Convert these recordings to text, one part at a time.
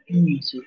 Ini sih.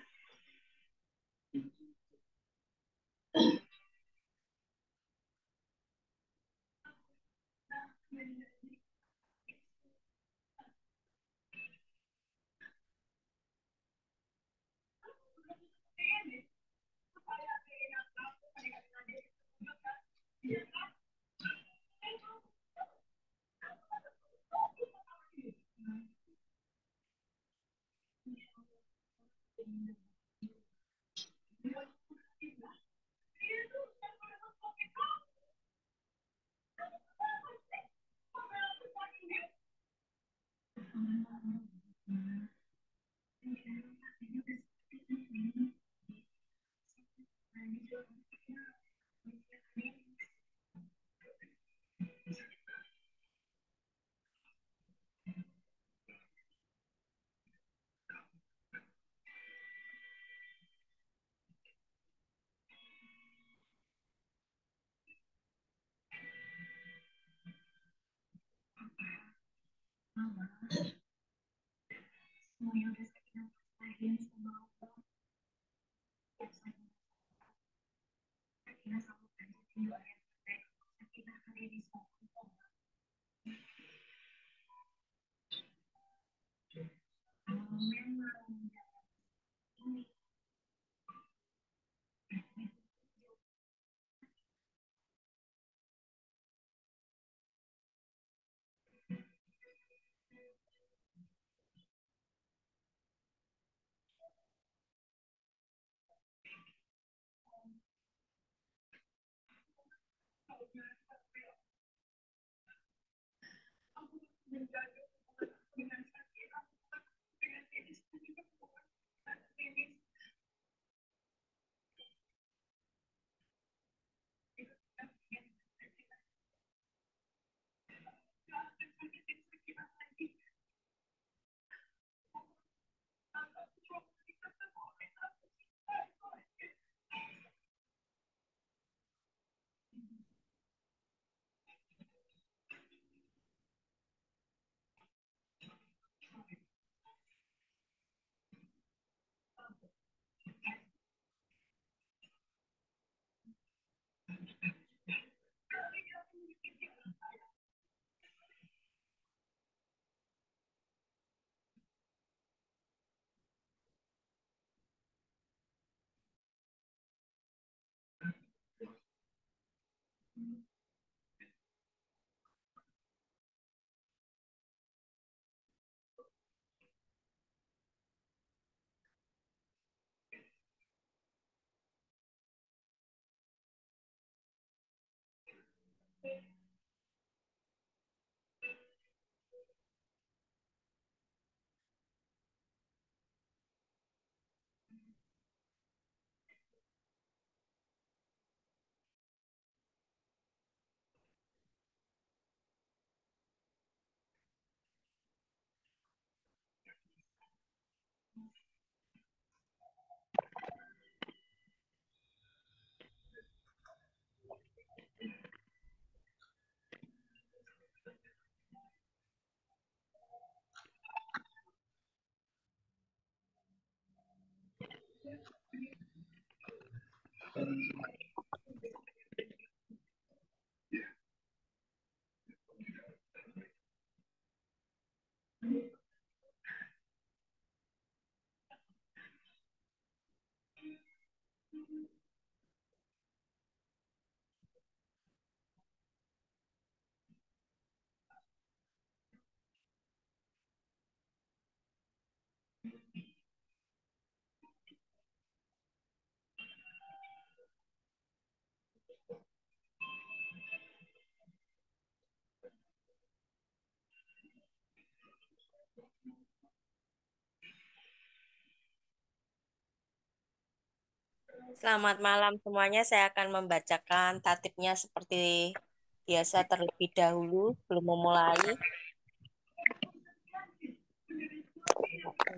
Selamat malam semuanya. Saya akan membacakan tatipnya seperti biasa terlebih dahulu sebelum memulai.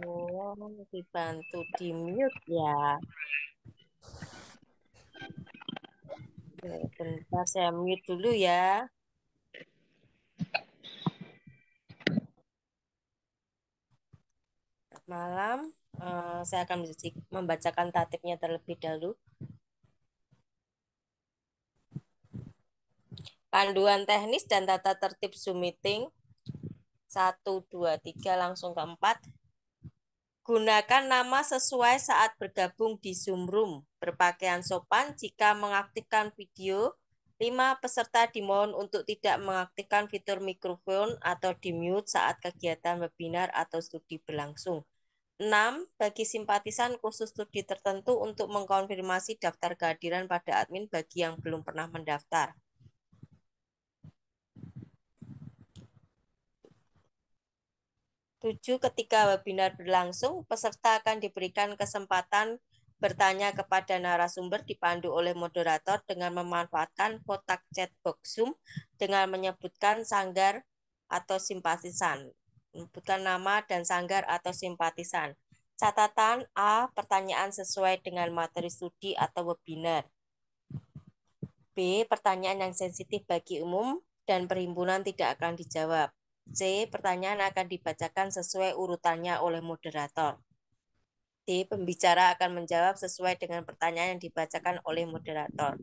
Oh, dibantu di mute ya. Oke, bentar saya mute dulu ya. Malam. Saya akan membacakan tatipnya terlebih dahulu. Panduan teknis dan tata tertib Zoom meeting. 1, 2, 3, langsung ke 4. Gunakan nama sesuai saat bergabung di Zoom Room. Berpakaian sopan jika mengaktifkan video. 5. Peserta dimohon untuk tidak mengaktifkan fitur mikrofon atau di-mute saat kegiatan webinar atau studi berlangsung. 6. Bagi simpatisan khusus studi tertentu untuk mengkonfirmasi daftar kehadiran pada admin bagi yang belum pernah mendaftar. 7. Ketika webinar berlangsung, peserta akan diberikan kesempatan bertanya kepada narasumber dipandu oleh moderator dengan memanfaatkan kotak chat box Zoom dengan menyebutkan sanggar atau simpatisan. Menyebutkan nama dan sanggar atau simpatisan. Catatan A. Pertanyaan sesuai dengan materi studi atau webinar. B. Pertanyaan yang sensitif bagi umum dan perhimpunan tidak akan dijawab. C. Pertanyaan akan dibacakan sesuai urutannya oleh moderator. D. Pembicara akan menjawab sesuai dengan pertanyaan yang dibacakan oleh moderator.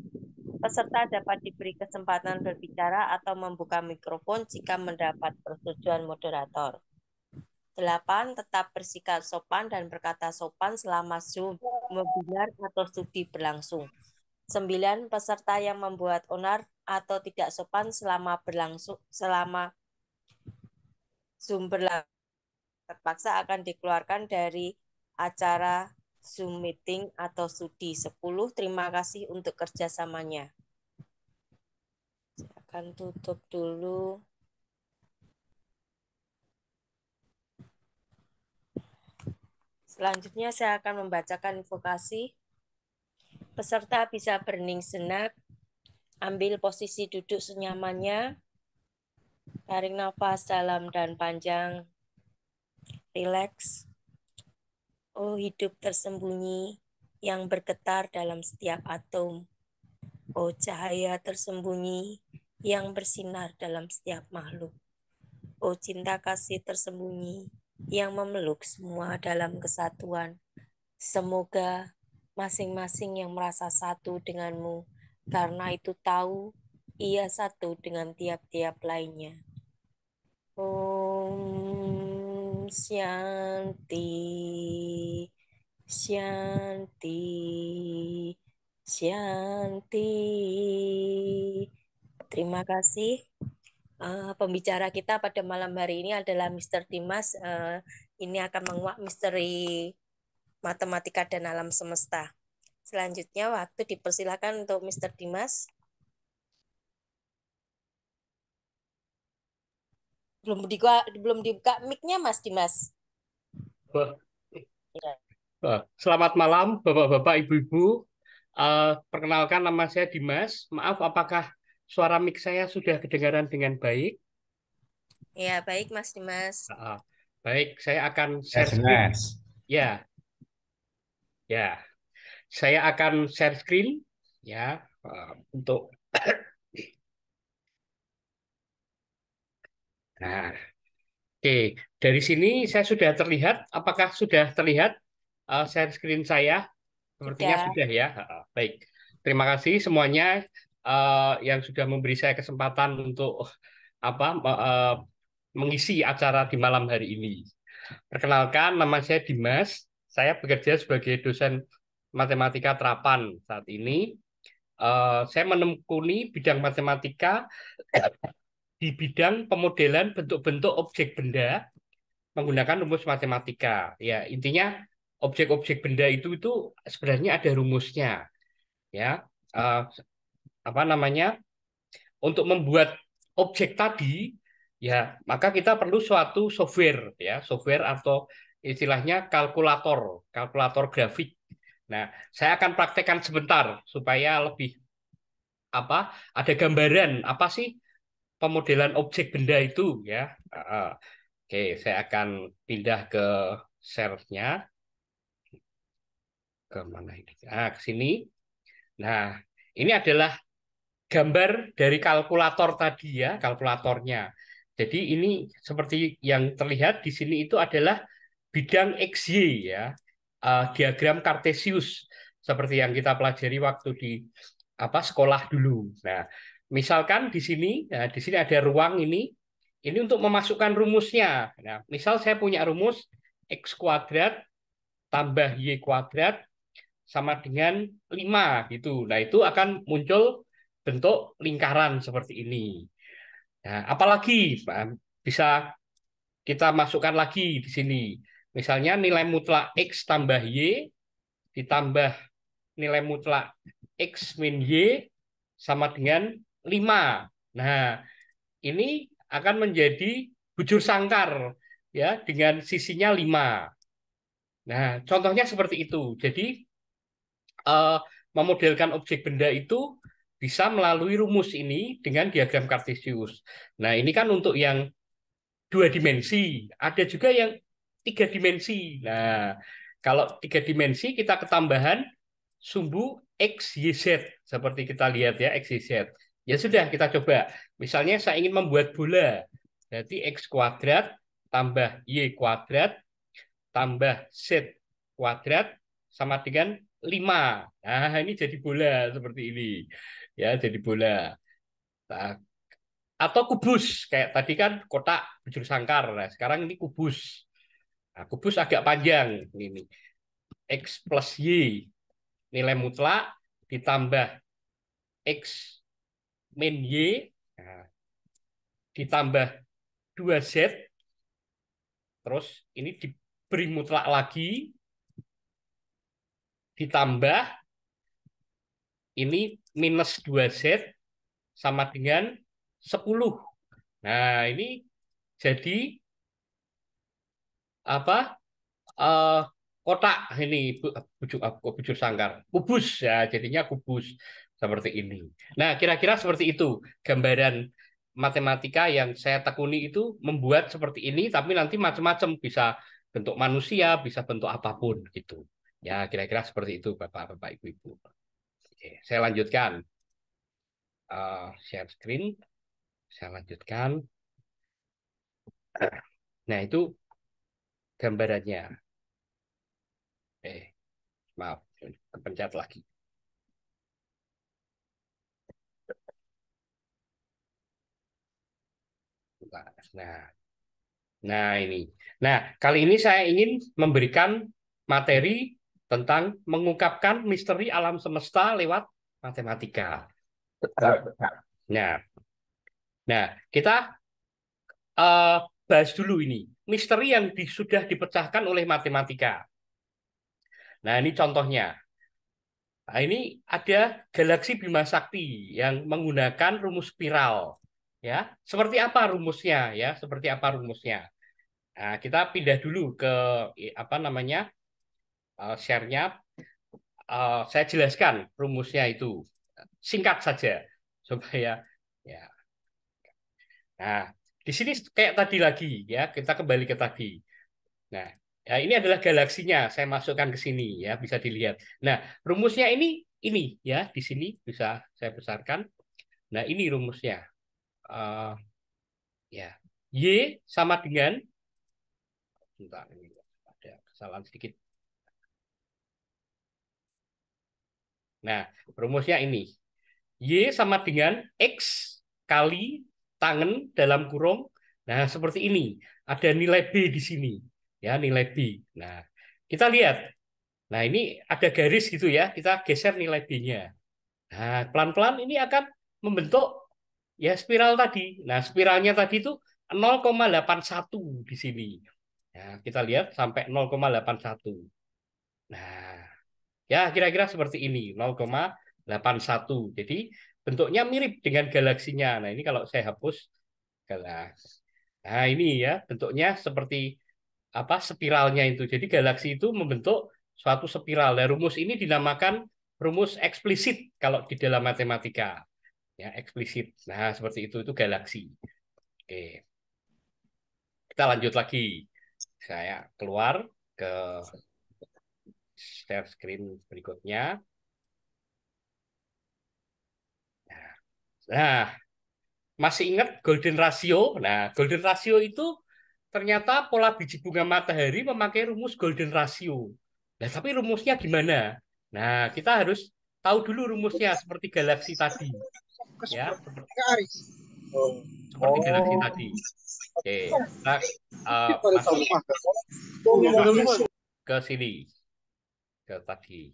Peserta dapat diberi kesempatan berbicara atau membuka mikrofon jika mendapat persetujuan moderator. 8. Tetap bersikap sopan dan berkata sopan selama Zoom, webinar atau studi berlangsung. 9. Peserta yang membuat onar atau tidak sopan selama Zoom berlangsung terpaksa akan dikeluarkan dari acara Zoom meeting atau studi. 10. Terima kasih untuk kerjasamanya. Saya akan tutup dulu. Selanjutnya saya akan membacakan invokasi. Peserta bisa berhening sejenak, ambil posisi duduk senyamannya, tarik nafas dalam dan panjang, rileks. Oh hidup tersembunyi yang bergetar dalam setiap atom. Oh cahaya tersembunyi yang bersinar dalam setiap makhluk. Oh cinta kasih tersembunyi yang memeluk semua dalam kesatuan. Semoga masing-masing yang merasa satu denganmu, karena itu tahu ia satu dengan tiap-tiap lainnya. Om Shanti, Shanti, Shanti. Terima kasih. Pembicara kita pada malam hari ini adalah Mr. Dimas. Ini akan menguak misteri matematika dan alam semesta. Selanjutnya waktu dipersilakan untuk Mr. Dimas. Belum dibuka mic-nya Mas Dimas. Selamat malam, Bapak-bapak, Ibu-ibu. Perkenalkan, nama saya Dimas. Maaf, apakah suara mic saya sudah kedengaran dengan baik? Ya, baik Mas Dimas. Baik, saya akan Yes, share screen. Mas. Ya, ya. Saya akan share screen ya untuk. Nah, oke. Dari sini saya sudah terlihat. Apakah sudah terlihat share screen saya? Sepertinya Sudah. sudah ya. Baik. Terima kasih semuanya yang sudah memberi saya kesempatan untuk mengisi acara di malam hari ini. Perkenalkan, nama saya Dimas. Saya bekerja sebagai dosen matematika terapan saat ini. Saya menekuni bidang matematika di bidang pemodelan bentuk-bentuk objek benda menggunakan rumus matematika. Ya, intinya objek-objek benda itu sebenarnya ada rumusnya. Ya, uh, apa namanya? Untuk membuat objek tadi, ya maka kita perlu suatu software, ya software atau istilahnya kalkulator grafik. Nah, saya akan praktekkan sebentar supaya lebih ada gambaran apa sih pemodelan objek benda itu ya. Oke, saya akan pindah ke share-nya, ke mana ini? Ke sini. Nah, ini adalah gambar dari kalkulator tadi ya, kalkulatornya. Jadi ini seperti yang terlihat di sini itu adalah bidang XY ya. diagram Kartesius seperti yang kita pelajari waktu di sekolah dulu. Nah, misalkan di sini ada ruang ini untuk memasukkan rumusnya. Nah, misal saya punya rumus x kuadrat tambah y kuadrat sama dengan 5 gitu. Nah, itu akan muncul bentuk lingkaran seperti ini. Nah, apalagi bisa kita masukkan lagi di sini. Misalnya nilai mutlak x tambah y ditambah nilai mutlak x min y sama dengan 5. Nah, ini akan menjadi bujur sangkar ya dengan sisinya 5. Nah, contohnya seperti itu. Jadi eh, memodelkan objek benda itu bisa melalui rumus ini dengan diagram Kartesius. Nah, ini kan untuk yang 2 dimensi. Ada juga yang 3 dimensi. Nah, kalau 3 dimensi kita ketambahan sumbu X, Y, Z. Seperti kita lihat ya, X, Y, Z. Ya sudah, kita coba. Misalnya saya ingin membuat bola. Berarti X kuadrat tambah Y kuadrat tambah Z kuadrat sama dengan 5. Nah, ini jadi bola seperti ini. Ya, jadi bola. Nah, atau kubus. Kayak tadi kan kotak bujur sangkar. Nah, sekarang ini kubus. Nah, kubus agak panjang. Ini. X plus Y. Nilai mutlak ditambah X min Y. Nah, ditambah 2Z. Terus ini diberi mutlak lagi. Ditambah ini minus 2Z sama dengan 10. Nah, ini jadi apa? eh, Kotak ini bujur sangkar. Kubus ya, jadinya kubus seperti ini. Nah, kira-kira seperti itu gambaran matematika yang saya tekuni itu membuat seperti ini, tapi nanti macam-macam bisa bentuk manusia, bisa bentuk apapun gitu. Ya, kira-kira seperti itu, Bapak-bapak, Ibu-ibu. Oke, saya lanjutkan. Share screen, saya lanjutkan. Nah, itu gambarannya. Maaf, kepencet lagi. Nah, nah ini. Nah, kali ini saya ingin memberikan materi tentang mengungkapkan misteri alam semesta lewat matematika. Nah, kita eh, bahas dulu ini misteri yang sudah dipecahkan oleh matematika. Nah, ini contohnya. Nah, ini ada galaksi Bima Sakti yang menggunakan rumus spiral. Ya, seperti apa rumusnya? Ya, seperti apa rumusnya? Nah, kita pindah dulu ke apa namanya share-nya. Saya jelaskan rumusnya itu singkat saja supaya ya. Nah, di sini kayak tadi lagi ya, kita kembali ke tadi. Nah, ya ini adalah galaksinya. Saya masukkan ke sini ya, bisa dilihat. Nah, rumusnya ini ya, di sini bisa saya besarkan. Nah, ini rumusnya. Uh, ya, Y sama dengan bentar, ini ada kesalahan sedikit. Nah, rumusnya ini. Y sama dengan X kali tangen dalam kurung. Nah, seperti ini. Ada nilai B di sini. Ya, nilai B. Nah, kita lihat. Nah, ini ada garis gitu ya. Kita geser nilai B-nya. Nah, pelan-pelan ini akan membentuk ya spiral tadi. Nah, spiralnya tadi itu 0,81 di sini. Nah, kita lihat sampai 0,81. Nah, ya, kira-kira seperti ini, 0,81. Jadi bentuknya mirip dengan galaksinya. Nah, ini kalau saya hapus galas. Nah, ini ya, bentuknya seperti apa spiralnya itu. Jadi galaksi itu membentuk suatu spiral. Dan rumus ini dinamakan rumus eksplisit kalau di dalam matematika. Ya, eksplisit. Nah, seperti itu galaksi. Oke. Kita lanjut lagi. Saya keluar ke share screen berikutnya. Nah, masih ingat golden ratio? Nah, golden ratio itu ternyata pola biji bunga matahari memakai rumus golden ratio. Nah, tapi rumusnya gimana? Nah, kita harus tahu dulu rumusnya seperti galaksi tadi, ya, seperti galaksi Oh. tadi. Oke, kita masuk ke sini, ke tadi.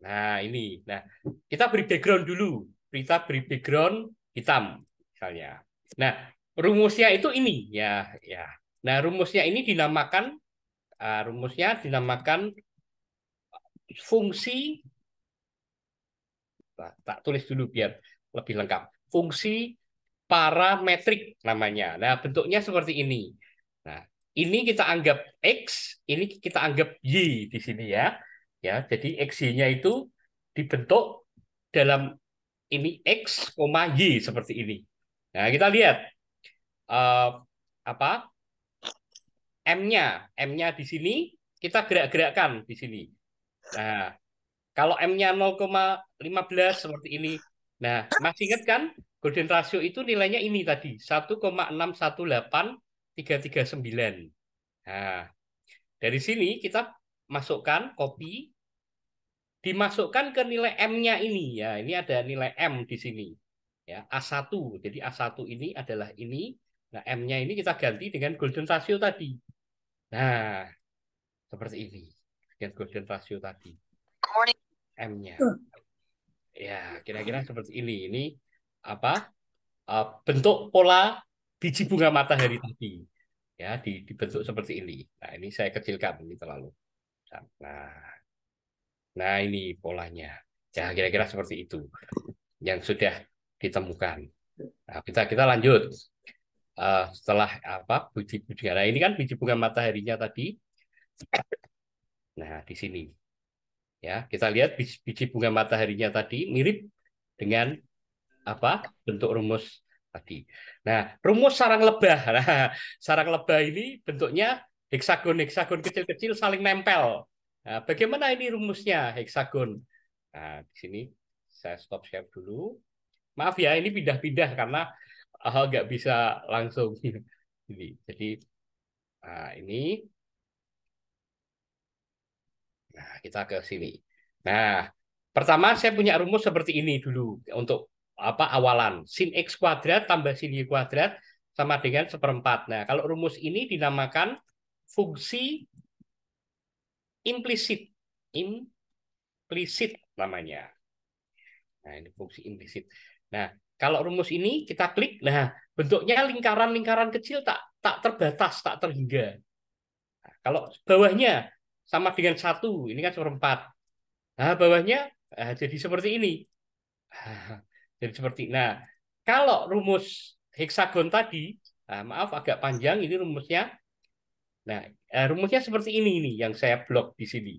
Nah, ini. Nah, kita beri background dulu. Kita beri background hitam, misalnya. Nah, rumusnya itu ini, ya, ya. Nah, rumusnya dinamakan fungsi. Tak tulis dulu biar lebih lengkap. Fungsi parametrik namanya. Nah, bentuknya seperti ini. Nah, ini kita anggap X, ini kita anggap Y di sini ya. Ya, jadi XY-nya itu dibentuk dalam ini X, Y seperti ini. Nah, kita lihat eh, apa M-nya di sini kita gerak-gerakkan di sini. Nah, kalau M-nya 0,15 seperti ini. Nah, masih ingat kan golden ratio itu nilainya ini tadi 1,618,339. Nah, dari sini kita masukkan copy, dimasukkan ke nilai M-nya ini ya. Ini ada nilai M di sini. Ya, A1. Jadi A1 ini adalah ini. Nah, M-nya ini kita ganti dengan golden ratio tadi. Nah, seperti ini. Dengan golden ratio tadi. M-nya. Ya, kira-kira seperti ini. Ini apa? Bentuk pola biji bunga matahari tadi. Ya, dibentuk seperti ini. Nah, ini saya kecilkan ini terlalu. Nah, nah ini polanya. Ya, kira-kira seperti itu yang sudah ditemukan. Nah, kita lanjut. Setelah apa? Biji bunga. Nah, ini kan biji bunga mataharinya tadi. Nah, di sini. Ya, kita lihat biji bunga mataharinya tadi mirip dengan apa bentuk rumus tadi. Nah, rumus sarang lebah. Nah, sarang lebah ini bentuknya heksagon-heksagon kecil-kecil saling nempel. Nah, bagaimana ini rumusnya heksagon? Nah, di sini saya stop share dulu. Maaf ya, ini pindah-pindah karena nggak bisa langsung ini. Jadi ini, nah kita ke sini. Nah, pertama saya punya rumus seperti ini dulu untuk apa awalan sin x kuadrat tambah sin y kuadrat sama dengan seperempat. Nah, kalau rumus ini dinamakan fungsi implisit. Implisit namanya. Nah, ini fungsi implisit. Nah, kalau rumus ini kita klik, nah bentuknya lingkaran-lingkaran kecil tak terbatas, tak terhingga. Nah, kalau bawahnya sama dengan satu, ini kan seperempat. Nah, bawahnya jadi seperti ini. Jadi seperti, nah, kalau rumus heksagon tadi, maaf agak panjang ini rumusnya. Nah, rumusnya seperti ini yang saya blok di sini.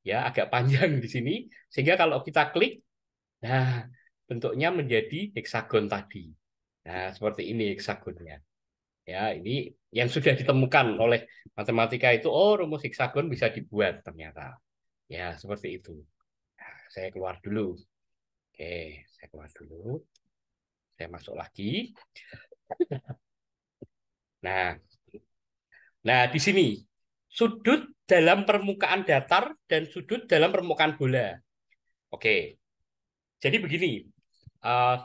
Ya, agak panjang di sini sehingga kalau kita klik, nah, bentuknya menjadi heksagon tadi. Nah, seperti ini heksagonnya. Ya, ini yang sudah ditemukan oleh matematika itu, oh, rumus heksagon bisa dibuat ternyata. Ya, seperti itu. Nah, saya keluar dulu. Oke, saya keluar dulu. Saya masuk lagi. Nah, nah di sini sudut dalam permukaan datar dan sudut dalam permukaan bola. Oke, jadi begini. Uh,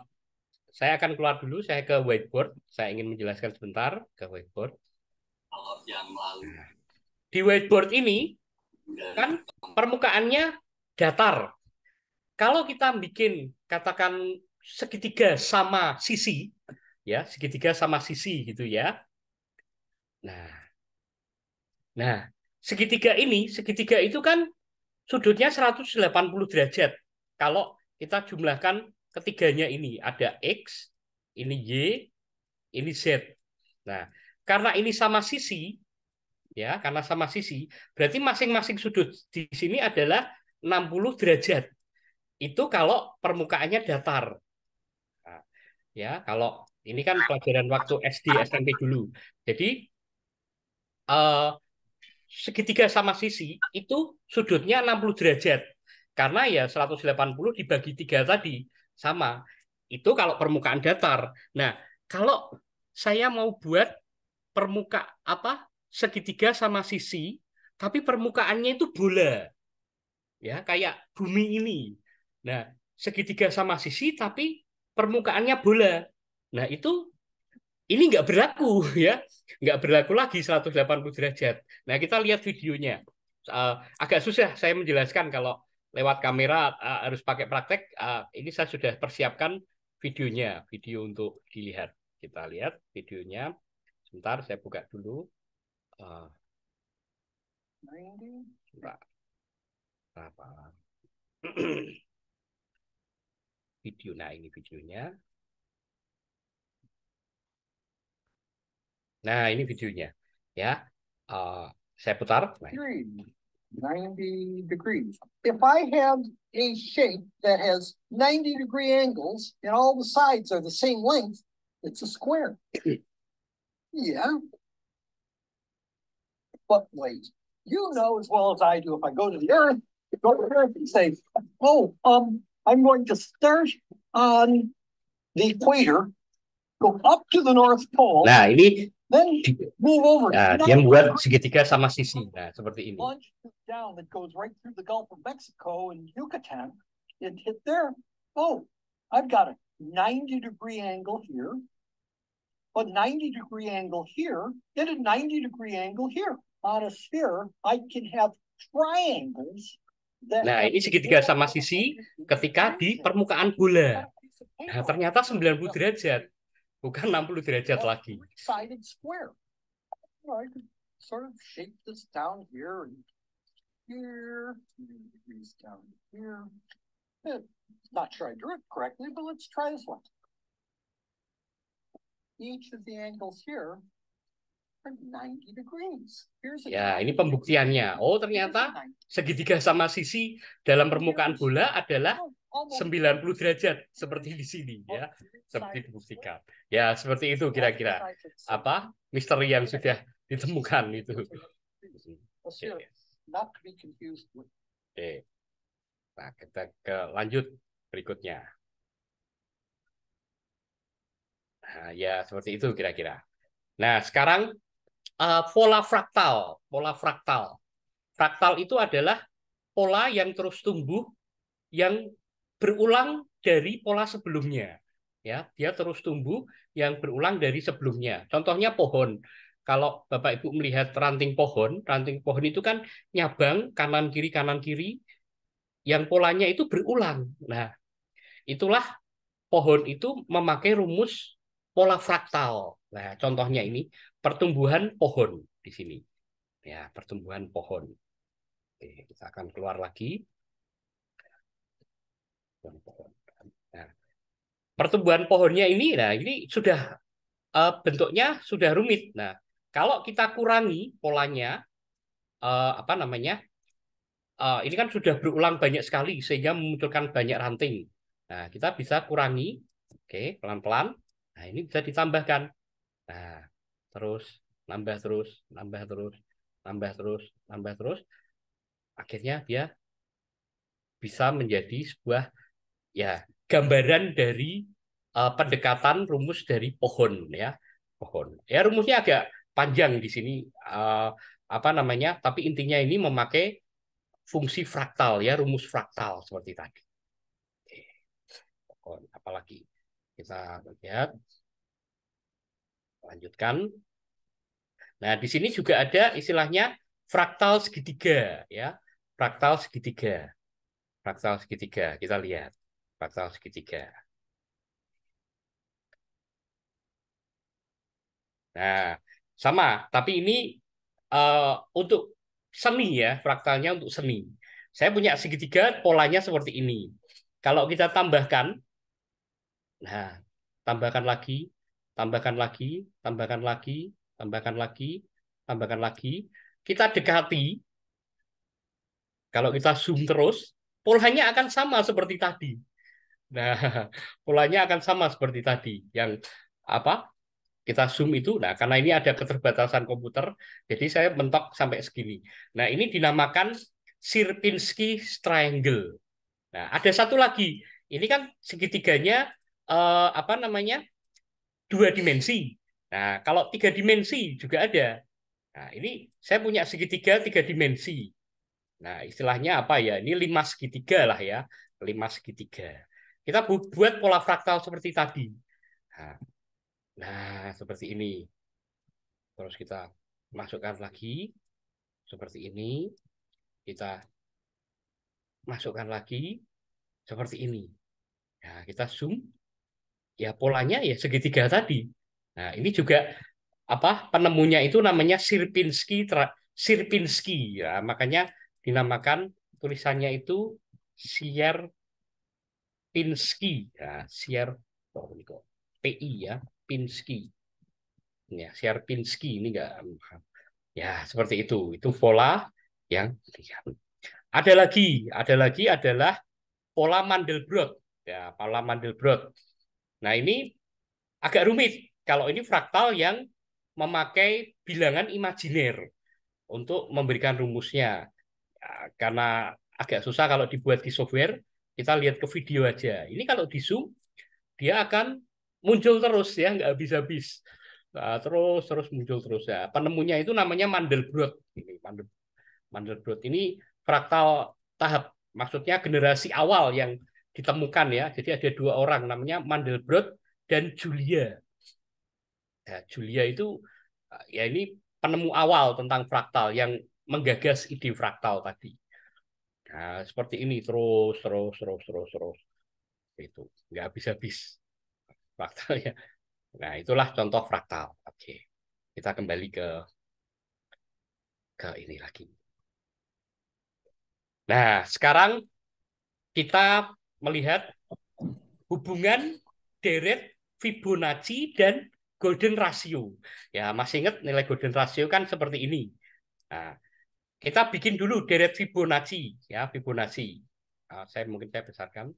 saya akan keluar dulu. Saya ke whiteboard. Saya ingin menjelaskan sebentar ke whiteboard. Nah, di whiteboard ini kan permukaannya datar. Kalau kita bikin katakan segitiga sama sisi, ya segitiga sama sisi gitu ya. Nah, segitiga itu kan sudutnya 180 derajat. Kalau kita jumlahkan ketiganya ini, ada X, ini Y, ini Z. Nah, karena ini sama sisi, ya, karena sama sisi, berarti masing-masing sudut di sini adalah 60 derajat. Itu kalau permukaannya datar. Nah, ya, kalau ini kan pelajaran waktu SD, SMP dulu. Jadi, eh, segitiga sama sisi itu sudutnya 60 derajat. Karena ya 180 dibagi 3 tadi sama. Itu kalau permukaan datar. Nah, kalau saya mau buat segitiga sama sisi, tapi permukaannya itu bola, ya kayak bumi ini. Nah, segitiga sama sisi, tapi permukaannya bola. Nah, ini nggak berlaku ya, nggak berlaku lagi 180 derajat. Nah, kita lihat videonya. Agak susah saya menjelaskan kalau lewat kamera, harus pakai praktek. Ini saya sudah persiapkan videonya, video untuk dilihat. Kita lihat videonya. Sebentar, saya buka dulu. Sebentar. Apa? Video. Nah, ini videonya. Nah, ini videonya. Ya, saya putar. Nah, 90 degrees. If I have a shape that has 90-degree angles and all the sides are the same length, it's a square. Yeah. But wait, you know as well as I do, if I go to the Earth and say, oh, I'm going to start on the equator, go up to the North Pole. Nah, ini Then move over. dia buat segitiga sama sisi. Nah, seperti ini. Launch down that goes right through the Gulf of Mexico and Yucatan and hit there. Oh, I've got a 90-degree angle here, a 90-degree angle here, and a 90-degree angle here. On a sphere, I can have triangles. Nah, ini segitiga sama sisi ketika di permukaan bola. Nah, ternyata 90 derajat. Bukan 60 derajat lagi. Sided square. I could sort of shape this down here and here, degrees down here. Not sure I drew it correctly, but let's try this one. Each of the angles here are 90 degrees. Ya, ini pembuktiannya. Oh, ternyata segitiga sama sisi dalam permukaan bola adalah 90 derajat seperti di sini ya, seperti dibuktikan. Ya, seperti itu kira-kira apa misteri yang sudah ditemukan itu. Oke. Nah, kita lanjut berikutnya. Nah, ya seperti itu kira-kira. Nah, sekarang pola fraktal. Pola fraktal. Fraktal itu adalah pola yang terus tumbuh yang berulang dari pola sebelumnya. Ya, dia terus tumbuh yang berulang dari sebelumnya. Contohnya pohon. Kalau Bapak Ibu melihat ranting pohon itu kan nyabang kanan kiri yang polanya itu berulang. Nah, itulah pohon itu memakai rumus pola fraktal. Nah, contohnya ini pertumbuhan pohon di sini. Ya, pertumbuhan pohon. Oke, kita akan keluar lagi. Nah, pertumbuhan pohonnya ini, nah ini sudah bentuknya sudah rumit. Nah, kalau kita kurangi polanya, ini kan sudah berulang banyak sekali sehingga memunculkan banyak ranting. Nah, kita bisa kurangi, oke, pelan-pelan. Nah, ini bisa ditambahkan. Nah, terus nambah terus, nambah terus, nambah terus, nambah terus. Akhirnya dia bisa menjadi sebuah ya gambaran dari pendekatan rumus dari pohon ya, pohon. Ya rumusnya agak panjang di sini tapi intinya ini memakai fungsi fraktal ya, rumus fraktal seperti tadi. Oke. Pohon apalagi kita lihat, lanjutkan. Nah, di sini juga ada istilahnya fraktal segitiga ya, fraktal segitiga. Fraktal segitiga, kita lihat. Fraktal segitiga. Nah, sama, tapi ini untuk seni ya, fraktalnya untuk seni. Saya punya segitiga, polanya seperti ini. Kalau kita tambahkan, nah, tambahkan lagi, tambahkan lagi, tambahkan lagi, tambahkan lagi, tambahkan lagi. Kita dekati, kalau kita zoom terus, polanya akan sama seperti tadi. Nah, polanya akan sama seperti tadi. Yang kita zoom itu. Nah, karena ini ada keterbatasan komputer, jadi saya mentok sampai segini. Nah, ini dinamakan Sierpinski triangle. Nah, ada satu lagi. Ini kan segitiganya dua dimensi. Nah, kalau 3 dimensi juga ada. Nah, ini saya punya segitiga 3 dimensi. Nah, istilahnya apa ya? Ini 5 segitiga lah ya. 5 segitiga. Kita buat pola fraktal seperti tadi. Nah, seperti ini. Terus kita masukkan lagi. Seperti ini. Kita masukkan lagi. Seperti ini. Nah, kita zoom. Ya, polanya ya segitiga tadi. Nah, ini juga apa penemunya itu namanya Sierpinski ya, makanya dinamakan tulisannya itu Sierpinski ya, PI ya, Pinsky ya, Sierpinski ini enggak ya seperti itu pola yang ada lagi adalah pola Mandelbrot ya, pola Mandelbrot. Nah, ini agak rumit kalau ini fraktal yang memakai bilangan imajiner untuk memberikan rumusnya. Ya, karena agak susah kalau dibuat di software, kita lihat ke video aja. Ini kalau di Zoom, dia akan muncul terus ya, nggak habis-habis. Nah, terus muncul terus ya. Penemunya itu namanya Mandelbrot. Ini Mandelbrot ini fraktal tahap, maksudnya generasi awal yang ditemukan ya. Jadi ada 2 orang namanya Mandelbrot dan Julia. Ya, Julia itu ya ini penemu awal tentang fraktal yang menggagas ide fraktal tadi. Nah, seperti ini terus itu nggak habis-habis fraktalnya. Nah, itulah contoh fraktal. Oke, kita kembali ke ini lagi. Nah, sekarang kita melihat hubungan deret Fibonacci dan golden ratio. Ya, masih ingat nilai golden ratio kan seperti ini. Nah, kita bikin dulu deret Fibonacci ya, Fibonacci. Nah, mungkin saya besarkan.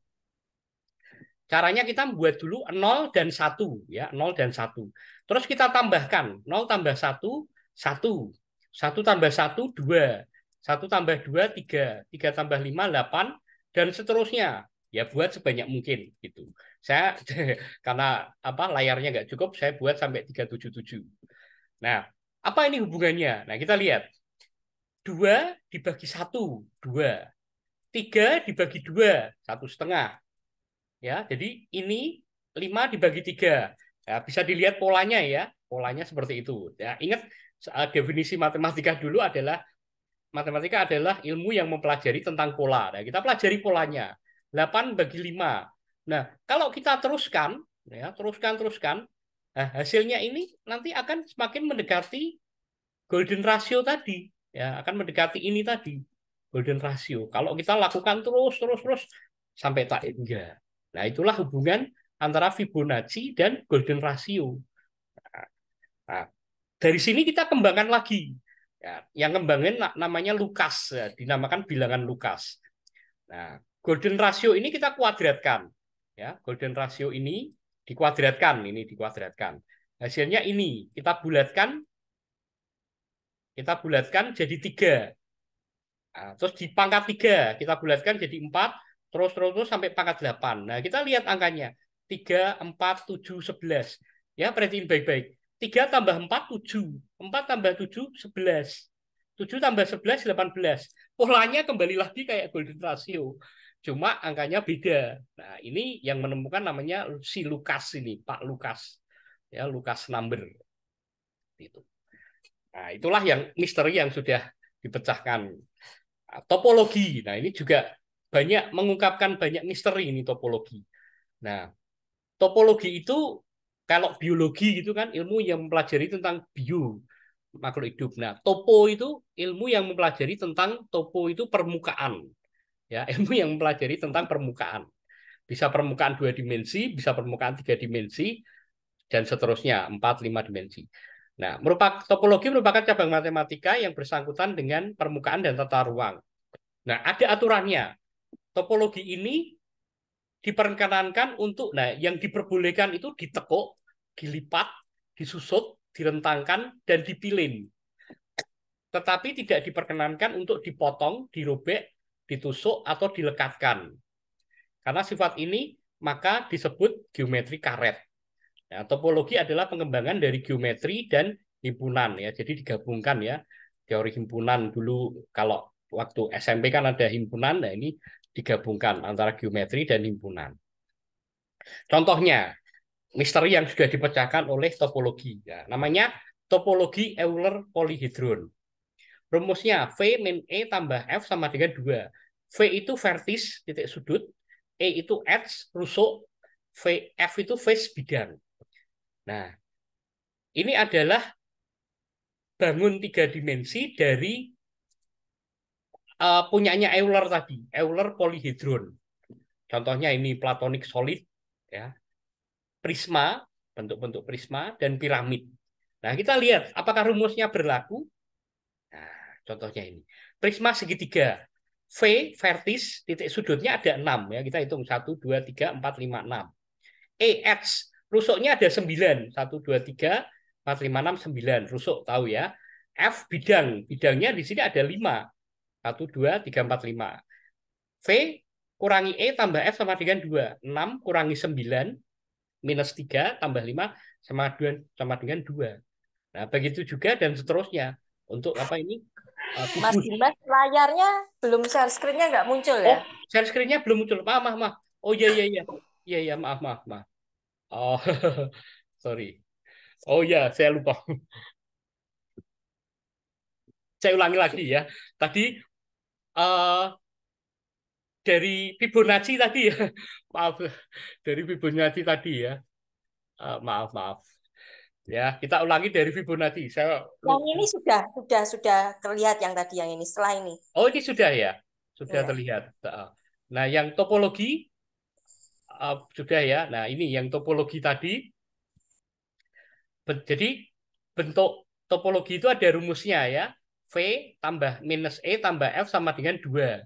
Caranya kita membuat dulu 0 dan 1 ya, 0 dan 1. Terus kita tambahkan 0 tambah 1 1. 1 tambah 1 2. 1 tambah 2 3. 3 tambah 5 8 dan seterusnya. Ya buat sebanyak mungkin gitu. Saya karena apa layarnya nggak cukup, saya buat sampai 377. Nah, apa ini hubungannya? Nah, kita lihat. 2 dibagi 1, 2. 3 dibagi 2, 1,5. Ya, jadi ini 5 dibagi 3. Ya, bisa dilihat polanya ya. Polanya seperti itu. Ya, ingat definisi matematika dulu adalah matematika adalah ilmu yang mempelajari tentang pola. Nah, kita pelajari polanya. 8 bagi 5. Nah, kalau kita teruskan ya, teruskan. Nah, hasilnya ini nanti akan semakin mendekati golden ratio tadi. Ya, akan mendekati ini tadi. Golden ratio. Kalau kita lakukan terus sampai tak hingga. Nah, itulah hubungan antara Fibonacci dan golden ratio. Nah, dari sini kita kembangkan lagi. Ya, yang kembangin namanya Lucas, ya, dinamakan bilangan Lucas. Nah, golden ratio ini kita kuadratkan. Ya, golden ratio ini dikuadratkan, Hasilnya ini kita bulatkan jadi 3. Nah, terus di pangkat 3 kita bulatkan jadi 4, terus sampai pangkat 8. Nah, kita lihat angkanya. 3, 4, 7, 11. Ya, perhatiin baik-baik. 3 tambah 4, 7. 4 tambah 7, 11. 7 tambah 11, 18. Polanya kembali lagi kayak golden ratio. Cuma angkanya beda. Nah, ini yang menemukan namanya si Lucas ini, Pak Lucas. Ya, Lucas number. Itu. Nah, itulah yang misteri yang sudah dipecahkan. Topologi. Nah, ini juga mengungkapkan banyak misteri ini topologi. Nah, topologi itu kalau biologi gitu kan ilmu yang mempelajari tentang makhluk hidup. Nah, topo itu ilmu yang mempelajari tentang permukaan. Ya, ilmu yang mempelajari tentang permukaan. Bisa permukaan 2 dimensi, bisa permukaan 3 dimensi, dan seterusnya 4, 5 dimensi. Nah, topologi merupakan cabang matematika yang bersangkutan dengan permukaan dan tata ruang. Nah, ada aturannya. Topologi ini diperkenankan untuk, yang diperbolehkan itu ditekuk, dilipat, disusut, direntangkan, dan dipilin. Tetapi tidak diperkenankan untuk dipotong, dirobek, ditusuk, atau dilekatkan. Karena sifat ini maka disebut geometri karet. Nah, topologi adalah pengembangan dari geometri dan himpunan ya. Jadi digabungkan ya. Teori himpunan dulu kalau waktu SMP kan ada himpunan, nah ini digabungkan antara geometri dan himpunan. Contohnya, misteri yang sudah dipecahkan oleh topologi. Ya, namanya topologi Euler polyhedron. Rumusnya V min E tambah F sama dengan 2. V itu vertis, titik sudut. E itu edge, rusuk. F itu face, bidang. Nah, ini adalah bangun 3 dimensi dari punyanya Euler tadi, Euler polyhedron. Contohnya ini platonic solid, ya, prisma, bentuk-bentuk prisma, dan piramid. Nah, kita lihat apakah rumusnya berlaku. Nah, contohnya ini. Prisma segitiga. V vertis, titik sudutnya ada 6. Ya. Kita hitung 1, 2, 3, 4, 5, 6. E, X, rusuknya ada 9. 1, 2, 3, 4, 5, 6, 9. Rusuk, tahu ya. F, bidang. Bidangnya di sini ada 5. 1, 2, 3, 4, 5. V kurangi E tambah F sama dengan 2. 6 kurangi 9 minus 3 tambah 5 sama dengan 2. Nah, begitu juga dan seterusnya. Untuk apa ini? Mas Kubus. Dimas, layarnya belum share screen-nya nggak muncul Oh, ya? share screen-nya belum muncul. Maaf, maaf, maaf. Oh, iya, iya, iya. Iya, iya, maaf, maaf, maaf. Oh, sorry. Oh, iya, saya lupa. Saya ulangi lagi ya. Tadi eh, dari Fibonacci tadi ya. Maaf, dari Fibonacci tadi ya. Maaf, maaf. Ya, kita ulangi dari Fibonacci. Saya Yang lupa. ini sudah terlihat yang tadi yang ini setelah ini. Oh, ini sudah ya. Sudah Iya. terlihat. Nah, yang topologi sudah ya. Nah, ini yang topologi tadi. Jadi bentuk topologi itu ada rumusnya ya. V tambah minus E tambah F sama dengan 2.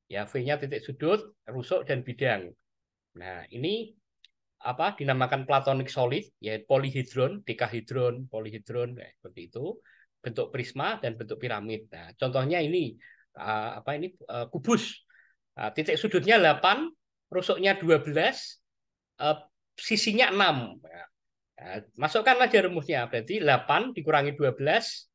Ya, V-nya titik sudut, rusuk, dan bidang. Nah, ini apa dinamakan platonic solid, ya polyhedron, dekahedron, polyhedron, seperti itu. Bentuk prisma dan bentuk piramid. Nah, contohnya ini apa ini kubus. Titik sudutnya 8, rusuknya 12, uh, sisinya 6. Nah, masukkan aja rumusnya. Berarti 8 dikurangi 12,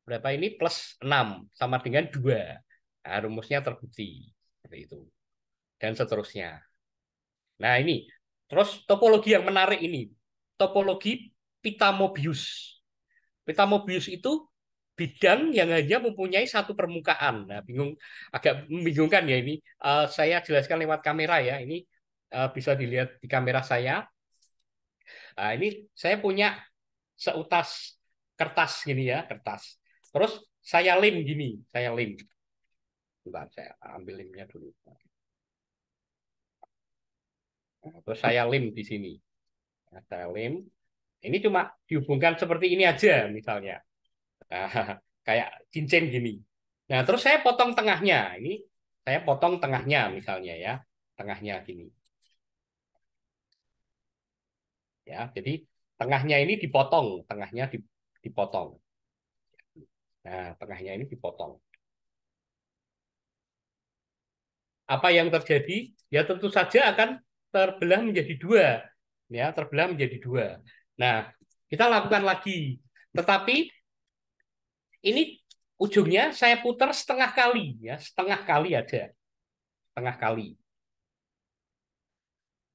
berapa ini? Plus 6, sama dengan 2. Nah, rumusnya terbukti. Seperti itu. Dan seterusnya. Nah, ini. Terus topologi yang menarik ini. Topologi pita Mobius. Pita Mobius itu bidang yang hanya mempunyai satu permukaan. Nah, agak membingungkan ya ini. Saya jelaskan lewat kamera ya. Ini bisa dilihat di kamera saya. Nah, ini saya punya seutas kertas gini ya, kertas. Terus saya lem gini, saya lem. Bentar, saya ambil lemnya dulu. Nah, terus saya lem di sini. Nah, saya lem. Ini cuma dihubungkan seperti ini aja misalnya. Nah, kayak cincin gini. Nah, terus saya potong tengahnya. Ini saya potong tengahnya misalnya ya. Tengahnya gini. Ya, jadi tengahnya ini dipotong, tengahnya dipotong. Nah, tengahnya ini dipotong. Apa yang terjadi? Ya tentu saja akan terbelah menjadi 2. Ya, terbelah menjadi 2. Nah, kita lakukan lagi. Tetapi ini ujungnya saya putar setengah kali ya, setengah kali aja. Setengah kali.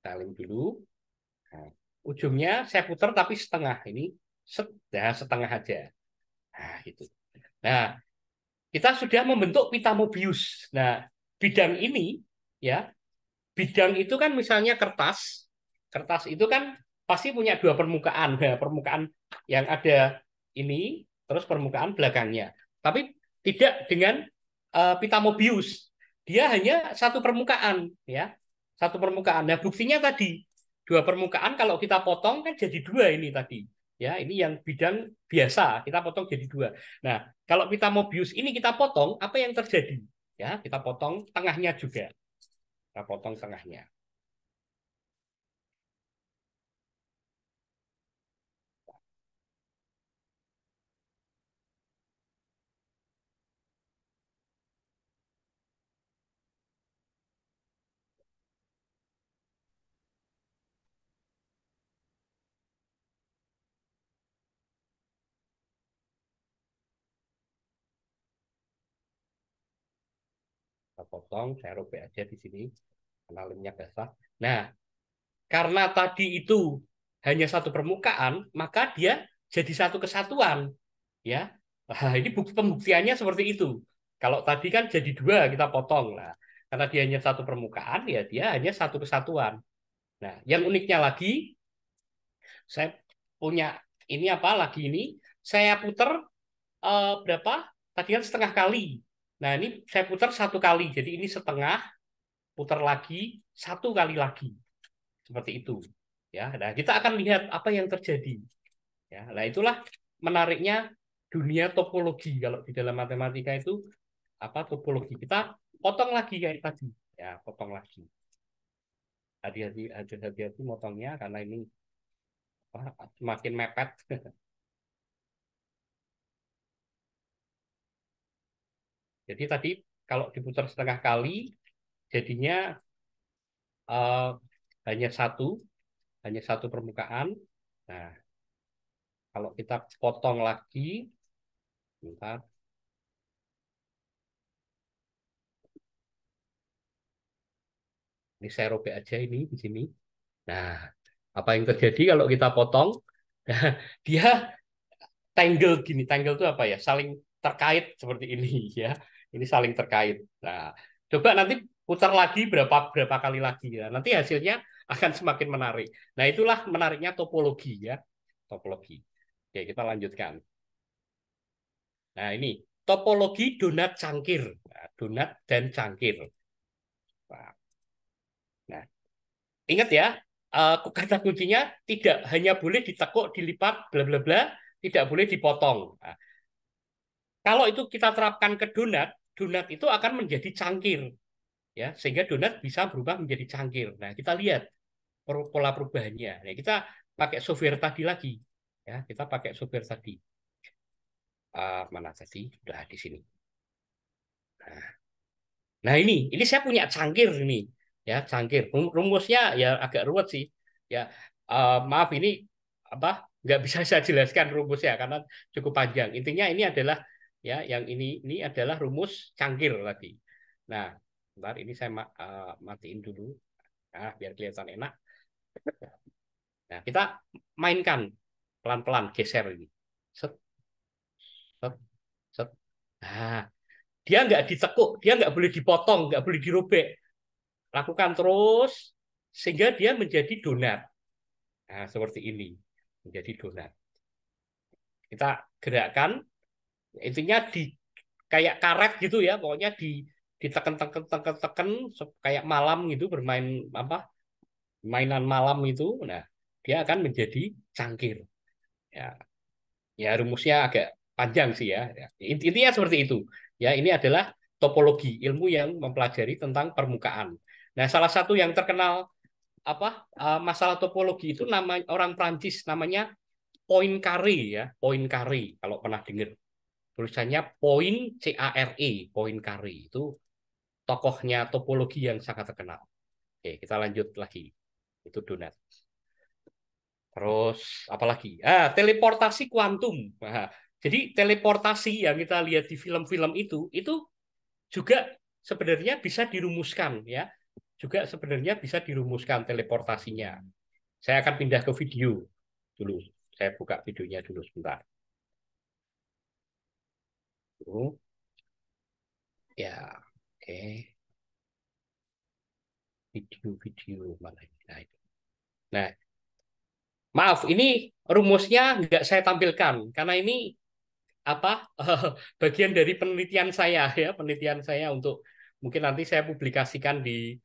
Saling dulu. Nah, ujungnya saya putar tapi setengah ini setengah aja. Nah, gitu. Nah, kita sudah membentuk pita Mobius. Nah, bidang ini ya, bidang itu kan misalnya kertas. Kertas itu kan pasti punya 2 permukaan. Nah, permukaan yang ada ini, terus permukaan belakangnya. Tapi tidak dengan pita Mobius. Dia hanya satu permukaan, ya. Satu permukaan. Nah, buktinya tadi 2 permukaan kalau kita potong kan jadi 2 ini tadi. Ya, ini yang bidang biasa, kita potong jadi 2. Nah, kalau pita Mobius ini kita potong, apa yang terjadi? Ya, kita potong tengahnya juga. Kita potong tengahnya. Kita potong, saya robek aja di sini karena lemnya basah. Nah, karena tadi itu hanya satu permukaan, maka dia jadi satu kesatuan, ya. Nah, ini pembuktiannya seperti itu. Kalau tadi kan jadi dua kita potong lah. Karena dia hanya satu permukaan, ya dia hanya satu kesatuan. Nah, yang uniknya lagi, saya punya ini apa lagi ini? Saya putar berapa? Tadi kan setengah kali. Nah, ini saya putar satu kali. Jadi ini setengah, putar lagi, satu kali lagi. Seperti itu. Ya, nah kita akan lihat apa yang terjadi. Ya, nah itulah menariknya dunia topologi. Kalau di dalam matematika itu apa topologi. Kita potong lagi kayak tadi. Ya, potong lagi. Hati-hati motongnya karena ini apa, semakin mepet. Jadi tadi kalau diputar setengah kali, jadinya eh, hanya satu, hanya satu permukaan. Nah, kalau kita potong lagi, bentar, ini saya robek aja ini di sini. Nah, apa yang terjadi kalau kita potong? Dia tangle gini, tangle itu apa ya? Saling terkait seperti ini ya. Ini saling terkait. Nah, coba nanti putar lagi berapa berapa kali lagi ya. Nanti hasilnya akan semakin menarik. Nah, itulah menariknya topologi ya. Topologi. Oke, kita lanjutkan. Nah, ini topologi donat cangkir. Nah, donat dan cangkir. Nah, ingat ya, kata kuncinya tidak hanya boleh ditekuk, dilipat, bla bla bla, tidak boleh dipotong. Nah, kalau itu kita terapkan ke donat, donat itu akan menjadi cangkir, ya, sehingga donat bisa berubah menjadi cangkir. Nah, kita lihat pola perubahannya. Nah, kita pakai software tadi lagi, ya, kita pakai software tadi. Mana tadi? Sudah di sini. Nah, ini saya punya cangkir ini, ya, cangkir. Rumusnya ya agak ruwet sih, ya. Maaf ini apa? Nggak bisa saya jelaskan rumusnya karena cukup panjang. Intinya ini adalah ya, yang ini adalah rumus cangkir tadi. Nah, bentar ini saya matiin dulu, nah, biar kelihatan enak. Nah, kita mainkan pelan-pelan geser ini. Set, set, set. Nah, dia nggak ditekuk, dia nggak boleh dipotong, nggak boleh dirobek. Lakukan terus sehingga dia menjadi donat. Nah, seperti ini. Menjadi donat. Kita gerakkan, intinya di kayak karet gitu ya, pokoknya ditekan-tekan kayak malam gitu, bermain apa? Mainan malam itu. Nah, dia akan menjadi cangkir. Ya, ya rumusnya agak panjang sih ya. Ya, intinya seperti itu. Ya, ini adalah topologi, ilmu yang mempelajari tentang permukaan. Nah, salah satu yang terkenal apa masalah topologi itu nama orang Prancis namanya Poincaré ya, Poincaré kalau pernah dengar. Tulisannya Poincaré, Poincaré itu tokohnya topologi yang sangat terkenal. Oke, kita lanjut lagi. Itu donat. Terus apa lagi? Teleportasi kuantum. Nah, jadi teleportasi yang kita lihat di film-film itu juga sebenarnya bisa dirumuskan ya. Juga sebenarnya bisa dirumuskan teleportasinya. Saya akan pindah ke video dulu. Saya buka videonya dulu sebentar. Ya, oke. Video-video mana ini? Nah, itu. Nah, maaf, ini rumusnya nggak saya tampilkan karena ini apa bagian dari penelitian saya ya, penelitian saya untuk mungkin nanti saya publikasikan di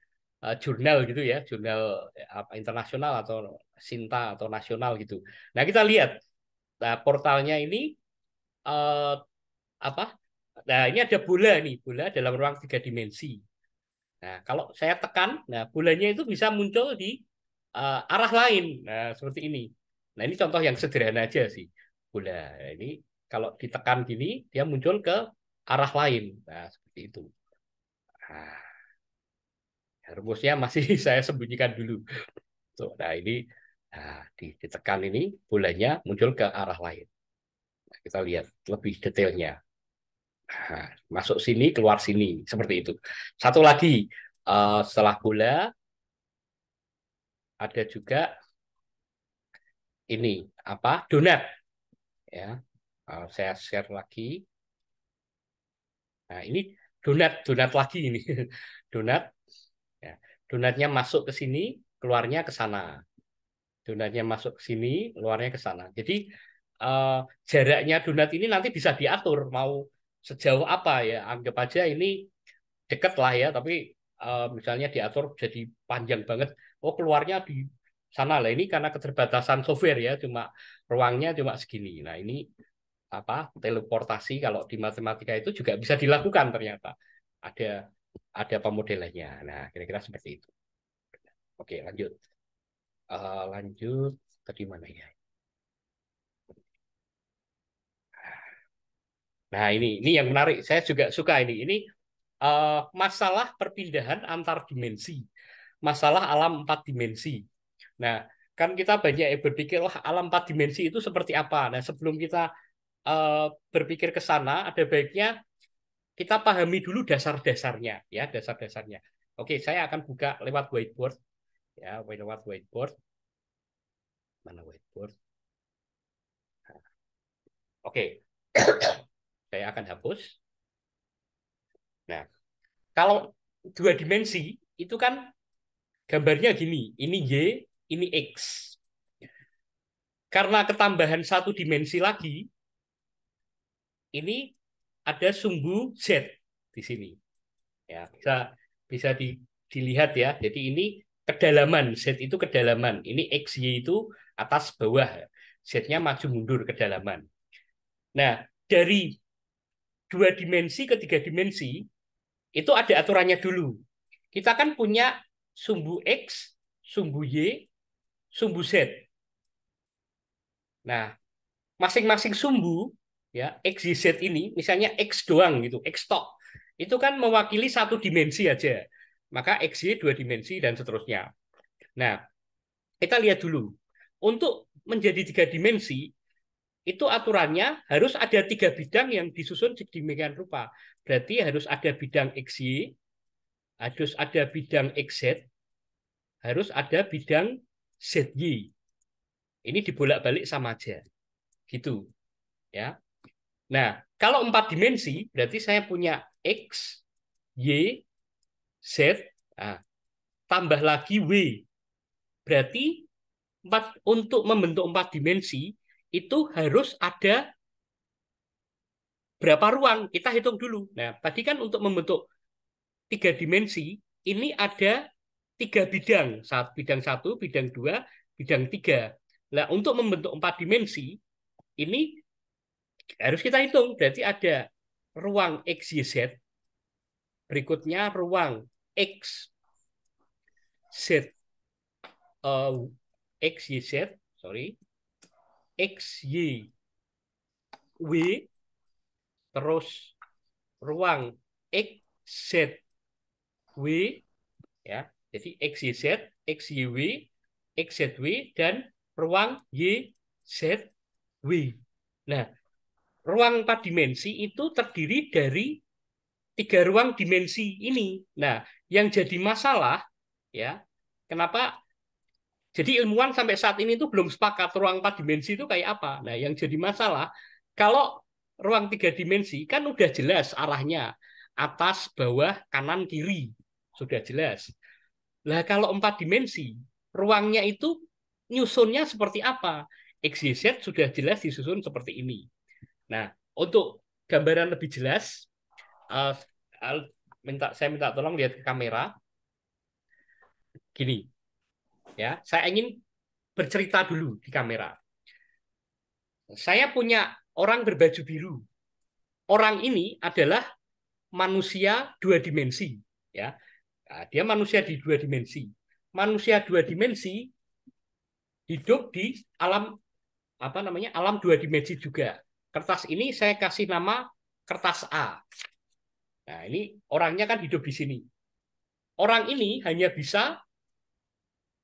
jurnal gitu ya, jurnal apa internasional atau Sinta atau nasional gitu. Nah, kita lihat portalnya ini eh, apa? Nah, ini ada bola nih, bola dalam ruang 3 dimensi. Nah, kalau saya tekan, nah bolanya itu bisa muncul di arah lain. Nah, seperti ini. Nah, ini contoh yang sederhana aja sih. Bola. Nah, ini kalau ditekan gini, dia muncul ke arah lain. Nah, seperti itu. Nah, rumusnya masih saya sembunyikan dulu. Tuh, nah, ini ditekan ini, bolanya muncul ke arah lain. Nah, kita lihat lebih detailnya. Nah, masuk sini, keluar sini, seperti itu. Satu lagi, setelah bola ada juga ini apa? Donat, ya. Saya share lagi. Nah, ini donat lagi ini. Donat, ya. Donatnya masuk ke sini, keluarnya ke sana. Donatnya masuk ke sini, keluarnya ke sana. Jadi eh, jaraknya donat ini nanti bisa diatur mau sejauh apa ya. Anggap aja ini deket lah ya, tapi misalnya diatur jadi panjang banget. Oh, keluarnya di sana lah. Ini karena keterbatasan software ya, cuma ruangnya cuma segini. Nah, ini apa teleportasi kalau di matematika itu juga bisa dilakukan ternyata. Ada ada pemodelannya. Nah, kira-kira seperti itu. Oke, lanjut. Lanjut tadi mana ya? Nah, ini yang menarik. Saya juga suka ini. Ini masalah perpindahan antar dimensi. Masalah alam 4 dimensi. Nah, kan kita banyak yang berpikir, wah alam 4 dimensi itu seperti apa? Nah, sebelum kita berpikir ke sana, ada baiknya kita pahami dulu dasar-dasarnya, ya, dasar-dasarnya. Oke, saya akan buka lewat whiteboard, ya, lewat whiteboard. Mana whiteboard? Oke, saya akan hapus. Nah, kalau 2 dimensi itu kan gambarnya gini, ini Y, ini X. Karena ketambahan 1 dimensi lagi, ini ada sumbu Z di sini. Ya, bisa dilihat ya. Jadi ini kedalaman, Z itu kedalaman. Ini XY itu atas bawah. Z-nya maju mundur kedalaman. Nah, dari 2 dimensi ke 3 dimensi, itu ada aturannya dulu. Kita kan punya sumbu X, sumbu Y, sumbu Z. Nah, masing-masing sumbu ya X, Y, Z ini, misalnya X doang gitu, X tok, itu kan mewakili 1 dimensi aja. Maka X, Y 2 dimensi dan seterusnya. Nah, kita lihat dulu. Untuk menjadi 3 dimensi, itu aturannya harus ada 3 bidang yang disusun sedemikian rupa. Berarti harus ada bidang XY, harus ada bidang XZ, harus ada bidang ZY. Ini dibolak-balik sama aja. Gitu. Ya. Nah, kalau 4 dimensi, berarti saya punya X, Y, Z, nah, tambah lagi W. Berarti untuk membentuk 4 dimensi, itu harus ada berapa ruang? Kita hitung dulu. Nah, tadi kan untuk membentuk 3 dimensi, ini ada 3 bidang. Bidang 1, bidang 2, bidang 3. Nah, untuk membentuk 4 dimensi, ini harus kita hitung. Berarti ada ruang X, Y, Z. Berikutnya ruang X, Z, X, Y, Z. Sorry. X, Y, W. Terus ruang X, Z, W. Ya. Jadi X, Y, Z, X, Y, W, X, Z, W, dan ruang Y, Z, W. Nah, ruang 4 dimensi itu terdiri dari 3 ruang dimensi ini. Nah, yang jadi masalah, ya, kenapa? Jadi ilmuwan sampai saat ini itu belum sepakat ruang 4 dimensi itu kayak apa. Nah, yang jadi masalah, kalau ruang 3 dimensi kan udah jelas arahnya, atas, bawah, kanan, kiri. Sudah jelas. Lah kalau 4 dimensi, ruangnya itu nyusunnya seperti apa? X, Y, Z sudah jelas disusun seperti ini. Nah, untuk gambaran lebih jelas, saya minta tolong lihat ke kamera. Gini, ya, saya ingin bercerita dulu di kamera. Saya punya orang berbaju biru. Orang ini adalah manusia 2 dimensi, ya. Nah, dia manusia di 2 dimensi. Manusia 2 dimensi hidup di alam apa namanya alam 2 dimensi juga. Kertas ini saya kasih nama kertas A. Nah, ini orangnya kan hidup di sini. Orang ini hanya bisa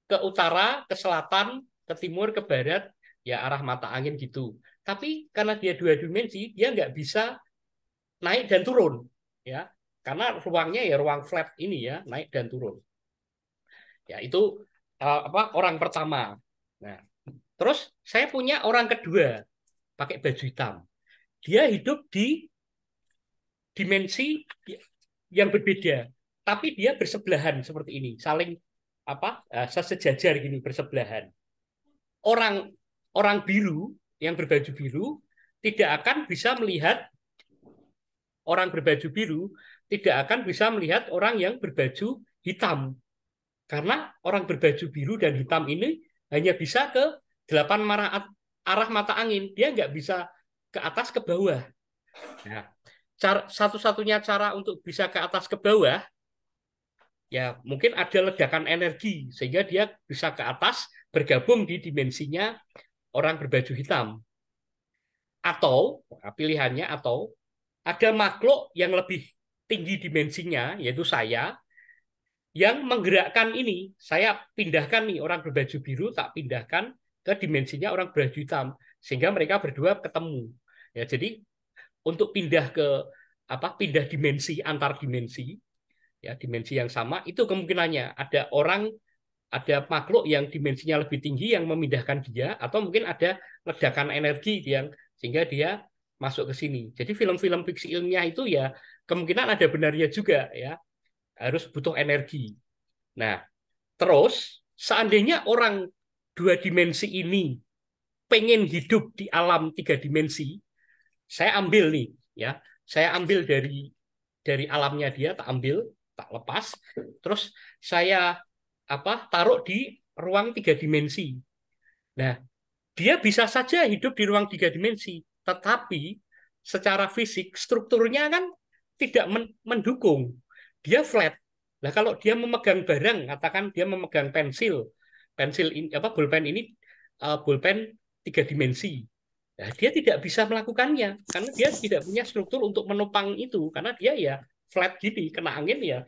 ke utara, ke selatan, ke timur, ke barat, ya arah mata angin gitu. Tapi karena dia 2 dimensi, dia nggak bisa naik dan turun, ya. Karena ruangnya ya ruang flat ini ya, naik dan turun. Ya, itu orang pertama. Nah, terus saya punya orang kedua pakai baju hitam. Dia hidup di dimensi yang berbeda, tapi dia bersebelahan seperti ini, saling sesejajar gini bersebelahan. Orang orang biru yang berbaju biru tidak akan bisa melihat orang berbaju biru tidak akan bisa melihat orang yang berbaju hitam. Karena orang berbaju biru dan hitam ini hanya bisa ke 8 arah mata angin. Dia nggak bisa ke atas ke bawah. Nah, satu-satunya cara untuk bisa ke atas ke bawah, ya mungkin ada ledakan energi sehingga dia bisa ke atas bergabung di dimensinya orang berbaju hitam. Atau pilihannya atau ada makhluk yang lebih tinggi dimensinya yaitu saya yang menggerakkan ini. Saya pindahkan nih orang berbaju biru tak pindahkan ke dimensinya orang berbaju hitam sehingga mereka berdua ketemu. Ya, jadi untuk pindah dimensi antar dimensi ya dimensi yang sama itu kemungkinannya ada makhluk yang dimensinya lebih tinggi yang memindahkan dia atau mungkin ada ledakan energi yang sehingga dia masuk ke sini. Jadi film-film fiksi ilmiah itu ya kemungkinan ada benarnya juga ya harus butuh energi. Nah, terus seandainya orang dua dimensi ini pengen hidup di alam tiga dimensi, saya ambil nih ya, saya ambil dari alamnya dia, tak ambil, tak lepas, terus saya taruh di ruang tiga dimensi. Nah, dia bisa saja hidup di ruang tiga dimensi, tetapi secara fisik strukturnya kan tidak mendukung. Dia flat. Nah, kalau dia memegang barang, katakan dia memegang pensil ini pulpen ini pulpen tiga dimensi. Nah, dia tidak bisa melakukannya karena dia tidak punya struktur untuk menopang itu karena dia ya flat gini, kena angin ya.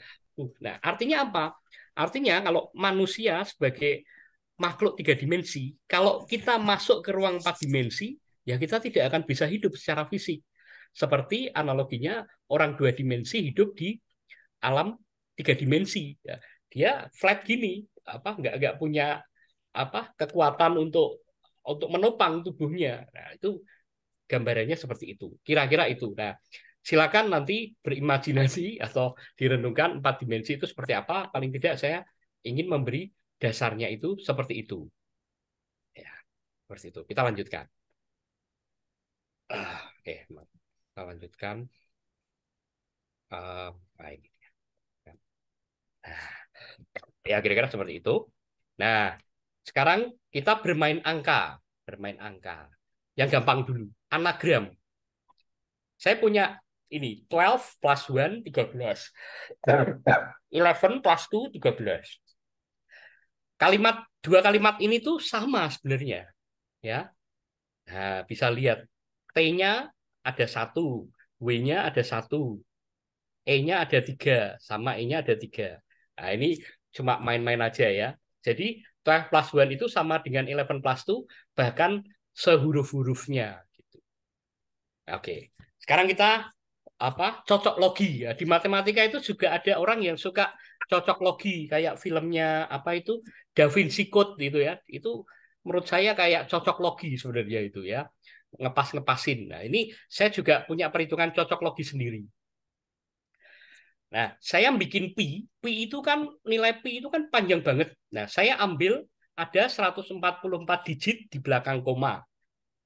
Nah, artinya apa? Artinya kalau manusia sebagai makhluk tiga dimensi, kalau kita masuk ke ruang empat dimensi, ya kita tidak akan bisa hidup secara fisik. Seperti analoginya orang dua dimensi hidup di alam tiga dimensi. Ya, dia flat gini, nggak punya kekuatan untuk menopang tubuhnya. Nah, itu gambarannya seperti itu. Kira-kira itu. Nah, silakan nanti berimajinasi atau direnungkan empat dimensi itu seperti apa. Paling tidak saya ingin memberi dasarnya itu seperti itu. Ya, seperti itu. Kita lanjutkan. Oke, kita lanjutkan. Baik. Ya, kira-kira seperti itu. Nah, sekarang kita bermain angka. Bermain angka. Yang gampang dulu. Anagram. Saya punya ini 12 plus 1 13. 11 plus 2 13. Dua kalimat ini tuh sama sebenarnya, ya. Nah, bisa lihat T-nya ada 1, W-nya ada 1, E-nya ada 3, sama E-nya ada 3. Nah, ini cuma main-main aja ya. Jadi 12 plus 1 itu sama dengan 11 plus 2, bahkan sehuruf-hurufnya. Gitu. Oke, sekarang kita cocok logi ya. Di matematika itu juga ada orang yang suka cocok logi kayak filmnya itu Da Vinci Code gitu ya. Itu menurut saya kayak cocok logi sebenarnya itu ya. Ngepas-ngepasin. Nah, ini saya juga punya perhitungan cocok logi sendiri. Nah, saya bikin pi itu kan nilai pi itu kan panjang banget. Nah, saya ambil ada 144 digit di belakang koma.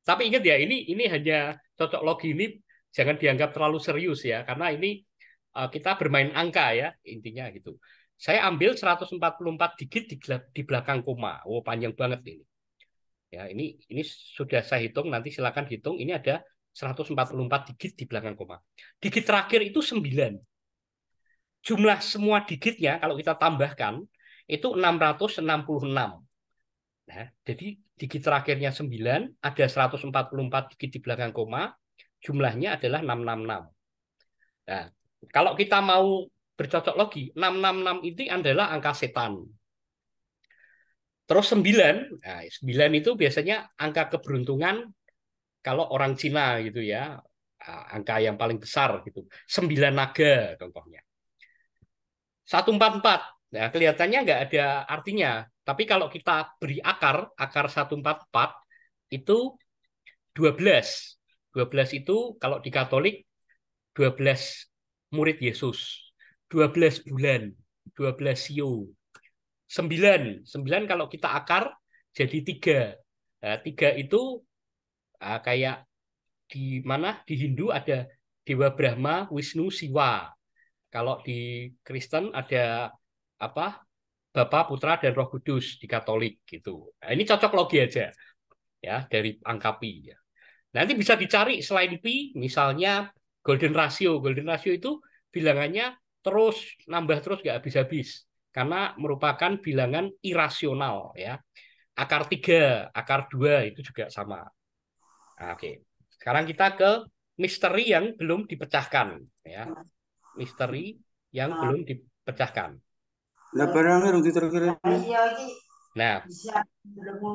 Tapi ingat ya, ini hanya cocok logi ini jangan dianggap terlalu serius ya, karena ini kita bermain angka ya, intinya gitu. Saya ambil 144 digit di belakang koma. Oh, panjang banget ini. Ya, ini sudah saya hitung, nanti silakan hitung. Ini ada 144 digit di belakang koma. Digit terakhir itu 9. Jumlah semua digitnya kalau kita tambahkan itu 666. Nah, jadi digit terakhirnya 9, ada 144 digit di belakang koma, jumlahnya adalah 666. Nah, kalau kita mau bercocok logi, 666 itu adalah angka setan. Terus 9, nah 9 itu biasanya angka keberuntungan kalau orang Cina gitu ya. angka yang paling besar gitu. 9 naga contohnya. 144. Nah, kelihatannya nggak ada artinya. Tapi kalau kita beri akar 144 itu 12. 12 itu kalau di Katolik 12 murid Yesus. 12 bulan. 12 sio. 9 kalau kita akar jadi 3. Nah, 3 itu kayak di mana di Hindu ada Dewa Brahma, Wisnu, Siwa. Kalau di Kristen ada apa? Bapa, Putra, dan Roh Kudus di Katolik gitu. Nah, ini cocok logi aja ya dari angka pi. Ya. Nanti bisa dicari selain pi, misalnya golden ratio. Golden ratio itu bilangannya terus nambah terus nggak habis-habis karena merupakan bilangan irasional ya. Akar 3, akar 2 itu juga sama. Nah, oke. Sekarang kita ke misteri yang belum dipecahkan ya. Misteri yang belum dipecahkan. Nah,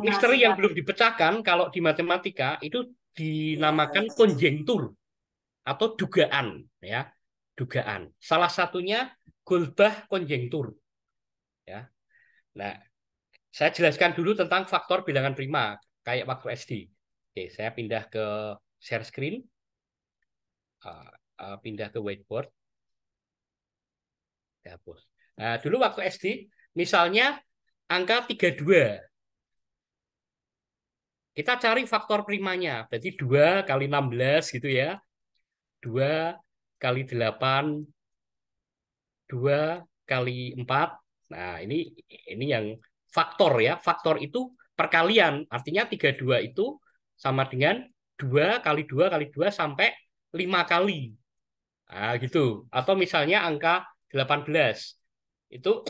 misteri yang belum dipecahkan kalau di matematika itu dinamakan konjektur atau dugaan ya. Dugaan. Salah satunya Goldbach konjektur ya. Nah, saya jelaskan dulu tentang faktor bilangan prima kayak waktu SD. Oke, saya pindah ke share screen. Pindah ke whiteboard. Hapus. Nah, dulu waktu SD, misalnya angka 32. Kita cari faktor primanya. Berarti 2 kali 16 gitu ya. 2 kali 8, 2 kali 4. Nah, ini yang faktor ya. Faktor itu perkalian. Artinya 32 itu sama dengan 2 kali 2 kali 2 sampai 5 kali. Nah, gitu. Atau misalnya angka 18. Itu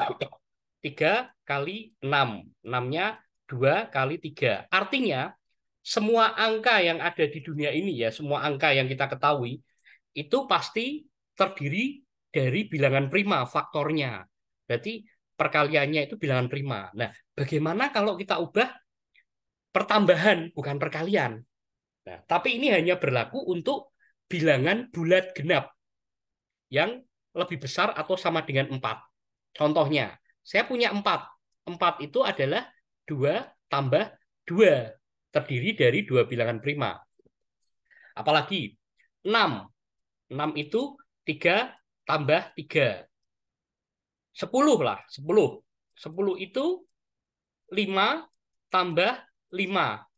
3 kali 6. 6-nya 2 kali 3. Artinya, semua angka yang ada di dunia ini ya, semua angka yang kita ketahui, itu pasti terdiri dari bilangan prima, faktornya. Berarti perkaliannya itu bilangan prima. Nah, bagaimana kalau kita ubah pertambahan, bukan perkalian? Nah, tapi ini hanya berlaku untuk bilangan bulat genap yang lebih besar atau sama dengan 4. Contohnya, saya punya 4. 4 itu adalah 2 tambah 2. Terdiri dari 2 bilangan prima. Apalagi 6. 6 itu 3 tambah 3. 10 lah, 10. 10 itu 5 tambah 5.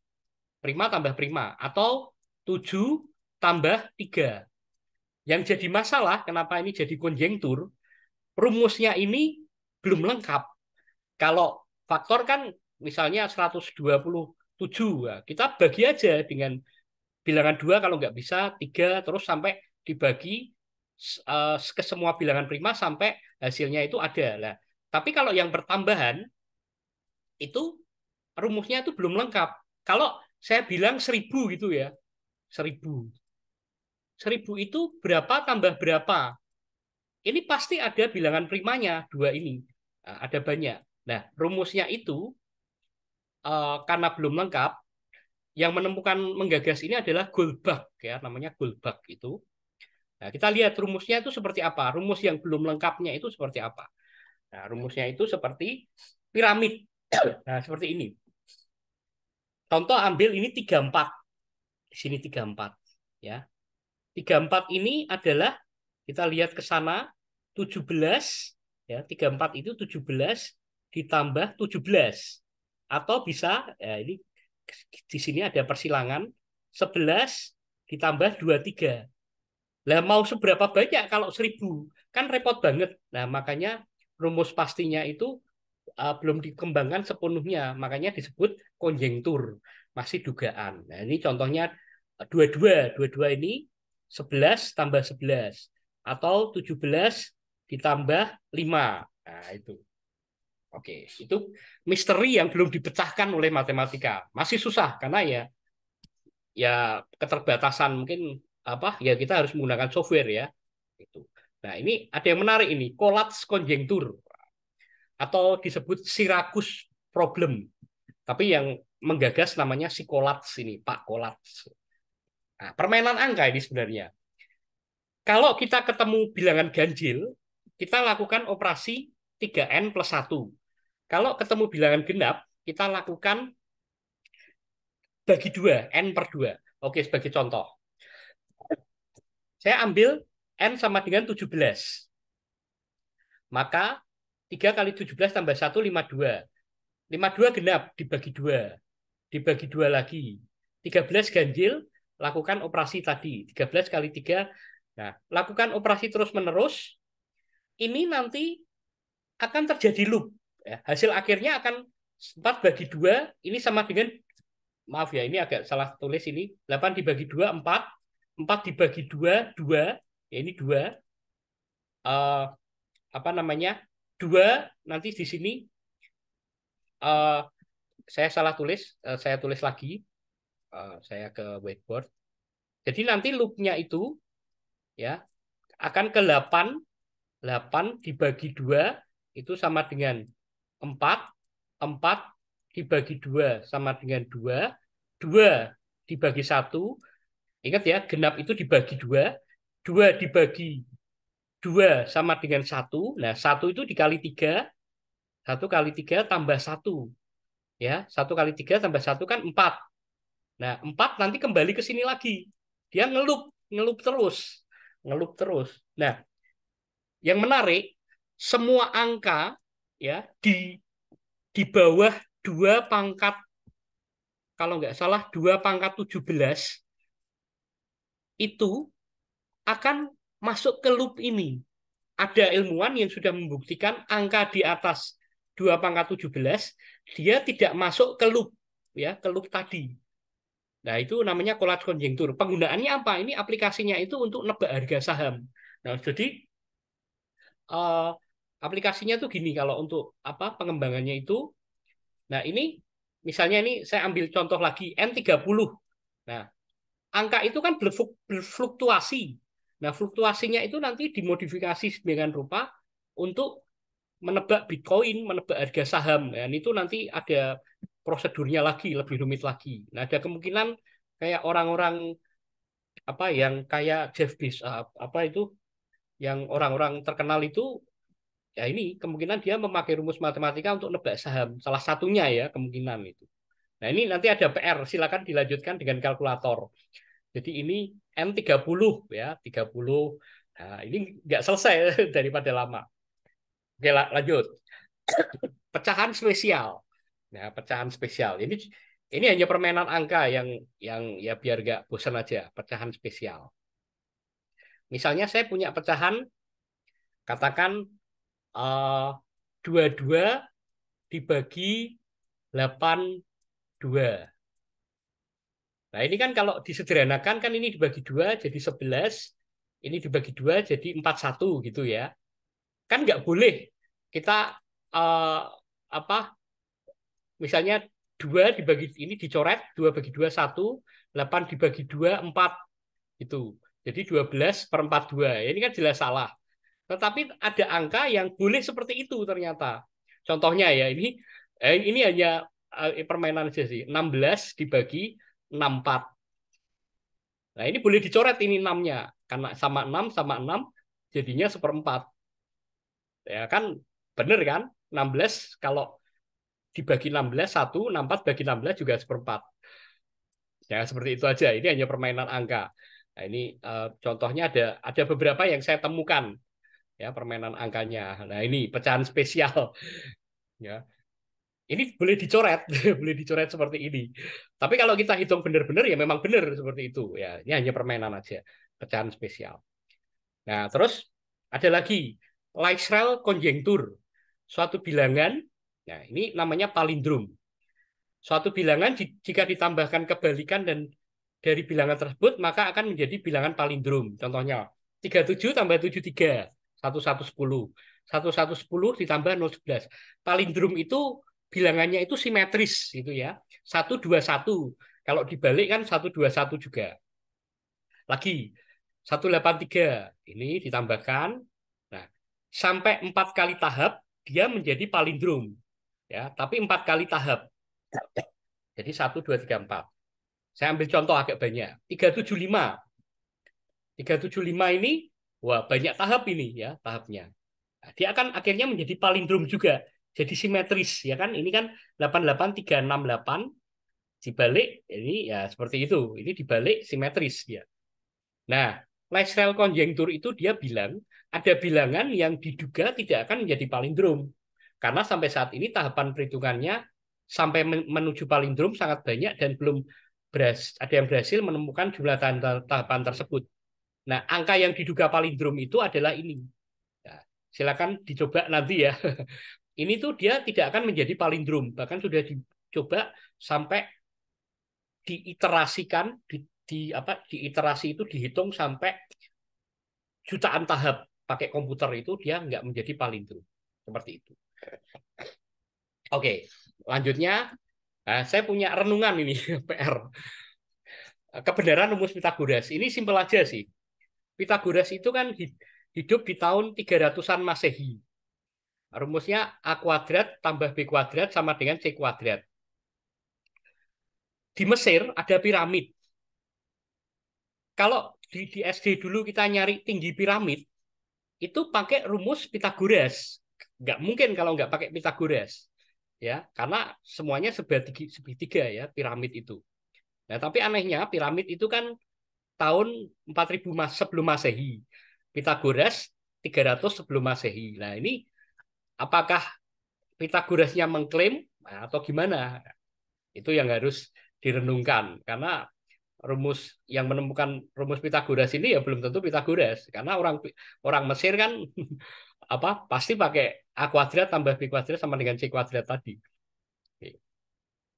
Prima tambah prima. Atau 7 tambah 3. Yang jadi masalah, kenapa ini jadi konjektur, rumusnya ini belum lengkap. Kalau faktor kan misalnya 127, ya, kita bagi aja dengan bilangan 2 kalau nggak bisa 3 terus sampai dibagi ke semua bilangan prima sampai hasilnya itu ada. Lah, tapi kalau yang pertambahan itu rumusnya itu belum lengkap. Kalau saya bilang 1000 gitu ya, 1000. 1000 itu berapa tambah berapa? Ini pasti ada bilangan primanya, 2 ini. Nah, ada banyak. Nah, rumusnya itu karena belum lengkap, yang menemukan menggagas ini adalah Goldbach ya, namanya Goldbach itu. Nah, kita lihat rumusnya itu seperti apa. Rumus yang belum lengkapnya itu seperti apa. Nah, rumusnya itu seperti piramid. Nah, seperti ini. Contoh ambil ini 34. Di sini 34 ya. 34 ini adalah kita lihat ke sana 17 ya, 34 itu 17 ditambah 17. Atau bisa ya ini di sini ada persilangan 11 ditambah 23. Lah mau seberapa banyak kalau 1000? Kan repot banget. Nah, makanya rumus pastinya itu belum dikembangkan sepenuhnya. Makanya disebut konjektur, masih dugaan. Nah, ini contohnya 22. 22 ini 11 tambah 11 atau 17 ditambah 5. Nah, itu. Oke, itu misteri yang belum dipecahkan oleh matematika. Masih susah karena ya keterbatasan mungkin apa ya kita harus menggunakan software ya. Itu. Nah, ini ada yang menarik ini, collapse konjektur atau disebut Syracuse problem. Tapi yang menggagas namanya si Collatz ini, Pak Collatz. Nah, permainan angka ini sebenarnya. Kalau kita ketemu bilangan ganjil, kita lakukan operasi 3n plus 1. Kalau ketemu bilangan genap, kita lakukan bagi 2, n per 2. Oke, sebagai contoh. Saya ambil n sama dengan 17. Maka 3 kali 17 tambah 1, 52. 52 genap, dibagi 2. Dibagi 2 lagi. 13 ganjil, lakukan operasi tadi. 13 kali 3. Nah, lakukan operasi terus-menerus. Ini nanti akan terjadi loop. Ya, hasil akhirnya akan 4 bagi 2, ini sama dengan, maaf ya, ini agak salah tulis ini, 8 dibagi 2, 4. 4 dibagi 2, 2. Ya, ini 2. Apa namanya? 2, nanti di sini saya salah tulis, saya tulis lagi. Saya ke whiteboard. Jadi nanti loopnya itu ya akan ke 8. 8 dibagi 2 itu sama dengan 4. 4 dibagi 2 sama dengan 2. 2 dibagi 1. Ingat ya, genap itu dibagi 2. 2 dibagi 2 sama dengan 1. Nah, 1 itu dikali 3. 1 kali 3 tambah 1. Ya, 1 kali 3 tambah 1 kan 4. Nah, 4 nanti kembali ke sini lagi. Dia ngelup terus. Ngelup terus. Nah, yang menarik, semua angka ya di bawah 2 pangkat, kalau nggak salah 2 pangkat 17, itu akan masuk ke loop ini. Ada ilmuwan yang sudah membuktikan angka di atas 2 pangkat 17, dia tidak masuk ke loop, ya, ke loop tadi. Nah, itu namanya collage konjektur. Penggunaannya apa? Ini aplikasinya itu untuk nebak harga saham. Nah, jadi aplikasinya tuh gini kalau untuk apa pengembangannya itu. Nah, ini misalnya ini saya ambil contoh lagi N30. Nah, angka itu kan berfluktuasi. Nah, fluktuasinya itu nanti dimodifikasi sedemikian rupa untuk menebak Bitcoin, menebak harga saham. Dan itu nanti ada prosedurnya lagi, lebih rumit lagi. Nah, ada kemungkinan kayak orang-orang apa yang kayak Jeff Bezos, apa itu yang orang-orang terkenal itu, ya ini kemungkinan dia memakai rumus matematika untuk nebak saham. Salah satunya ya kemungkinan itu. Nah, ini nanti ada PR, silakan dilanjutkan dengan kalkulator. Jadi ini N30 ya, 30. Nah, ini nggak selesai daripada lama. Oke, lanjut. Pecahan spesial. Nah, pecahan spesial. Ini hanya permainan angka yang ya biar nggak bosan aja, pecahan spesial. Misalnya saya punya pecahan, katakan 22 dibagi 82. Nah, ini kan kalau disederhanakan kan ini dibagi 2 jadi 11, ini dibagi 2 jadi 41 gitu ya. Kan nggak boleh kita apa misalnya 2 dibagi ini dicoret, 2 bagi 2 1, 8 dibagi 2 4 gitu. Jadi 12/42. Ini kan jelas salah. Tetapi ada angka yang boleh seperti itu ternyata. Contohnya ya ini hanya permainan aja sih. 16 dibagi 64. Nah, ini boleh dicoret ini 6-nya. Karena sama 6 jadinya 1/4. Ya kan bener kan? 16 kalau dibagi 16, 1, 64 bagi 16 juga 1/4. Ya, seperti itu aja. Ini hanya permainan angka. Nah, ini contohnya ada beberapa yang saya temukan ya permainan angkanya. Nah, ini pecahan spesial ya. Ini boleh dicoret, boleh dicoret seperti ini. Tapi kalau kita hitung benar-benar ya memang benar seperti itu ya. Ini hanya permainan aja, pecahan spesial. Nah, terus ada lagi Lychrel konjektur. Suatu bilangan, nah ini namanya palindrom. Suatu bilangan jika ditambahkan kebalikan dan dari bilangan tersebut maka akan menjadi bilangan palindrom. Contohnya 37 tambah 73, 1110. 1110 ditambah 011. Palindrom itu bilangannya itu simetris gitu ya. 121. Kalau dibalik kan 121 juga. Lagi 183 ini ditambahkan. Nah, sampai 4 kali tahap dia menjadi palindrom. Ya, tapi 4 kali tahap. Jadi 1 2 3 4. Saya ambil contoh agak banyak. 375. 375 ini, wah banyak tahap ini ya tahapnya. Nah, dia akan akhirnya menjadi palindrom juga. Jadi simetris ya kan. Ini kan 88368 dibalik ini ya seperti itu. Ini dibalik simetris ya. Nah, Laisrel konjektur itu dia bilang ada bilangan yang diduga tidak akan menjadi palindrom. Karena sampai saat ini tahapan perhitungannya sampai menuju palindrom sangat banyak dan belum ada yang berhasil menemukan jumlah tahapan tersebut. Nah, angka yang diduga palindrom itu adalah ini. Nah, silakan dicoba nanti ya. Ini tuh dia tidak akan menjadi palindrom, bahkan sudah dicoba sampai diiterasikan diiterasi itu dihitung sampai jutaan tahap pakai komputer itu dia nggak menjadi palindrom seperti itu. Oke, lanjutnya saya punya renungan ini PR. Kebenaran rumus Pitagoras. Ini simpel aja sih. Pitagoras itu kan hidup di tahun 300-an Masehi. Rumusnya A kuadrat tambah B kuadrat sama dengan C kuadrat. Di Mesir ada piramid. Kalau di SD dulu kita nyari tinggi piramid, itu pakai rumus Pitagoras. Nggak mungkin kalau nggak pakai Pitagoras. Ya, karena semuanya segitiga ya piramid itu. Nah, tapi anehnya piramid itu kan tahun 4000 sebelum Masehi. Pitagoras 300 sebelum Masehi. Nah, ini apakah Pitagorasnya mengklaim atau gimana? Itu yang harus direnungkan karena rumus yang menemukan rumus Pitagoras ini ya belum tentu Pitagoras karena orang Mesir kan pasti pakai A kuadrat tambah B kuadrat sama dengan C kuadrat tadi.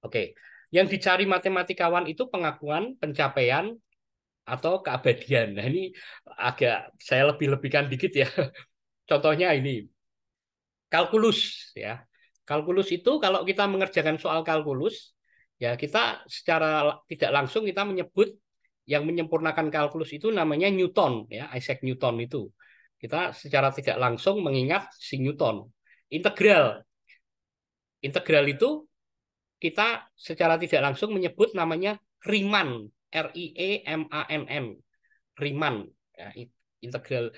Oke. Yang dicari matematikawan itu pengakuan, pencapaian, atau keabadian. Nah, ini agak saya lebih-lebihkan dikit ya. Contohnya ini. Kalkulus ya. Kalkulus itu kalau kita mengerjakan soal kalkulus, ya kita secara tidak langsung kita menyebut yang menyempurnakan kalkulus itu namanya Newton ya, Isaac Newton itu. Kita secara tidak langsung mengingat si Newton. Integral. Integral itu kita secara tidak langsung menyebut namanya Riemann, Riemann, Riemann. Ya, integral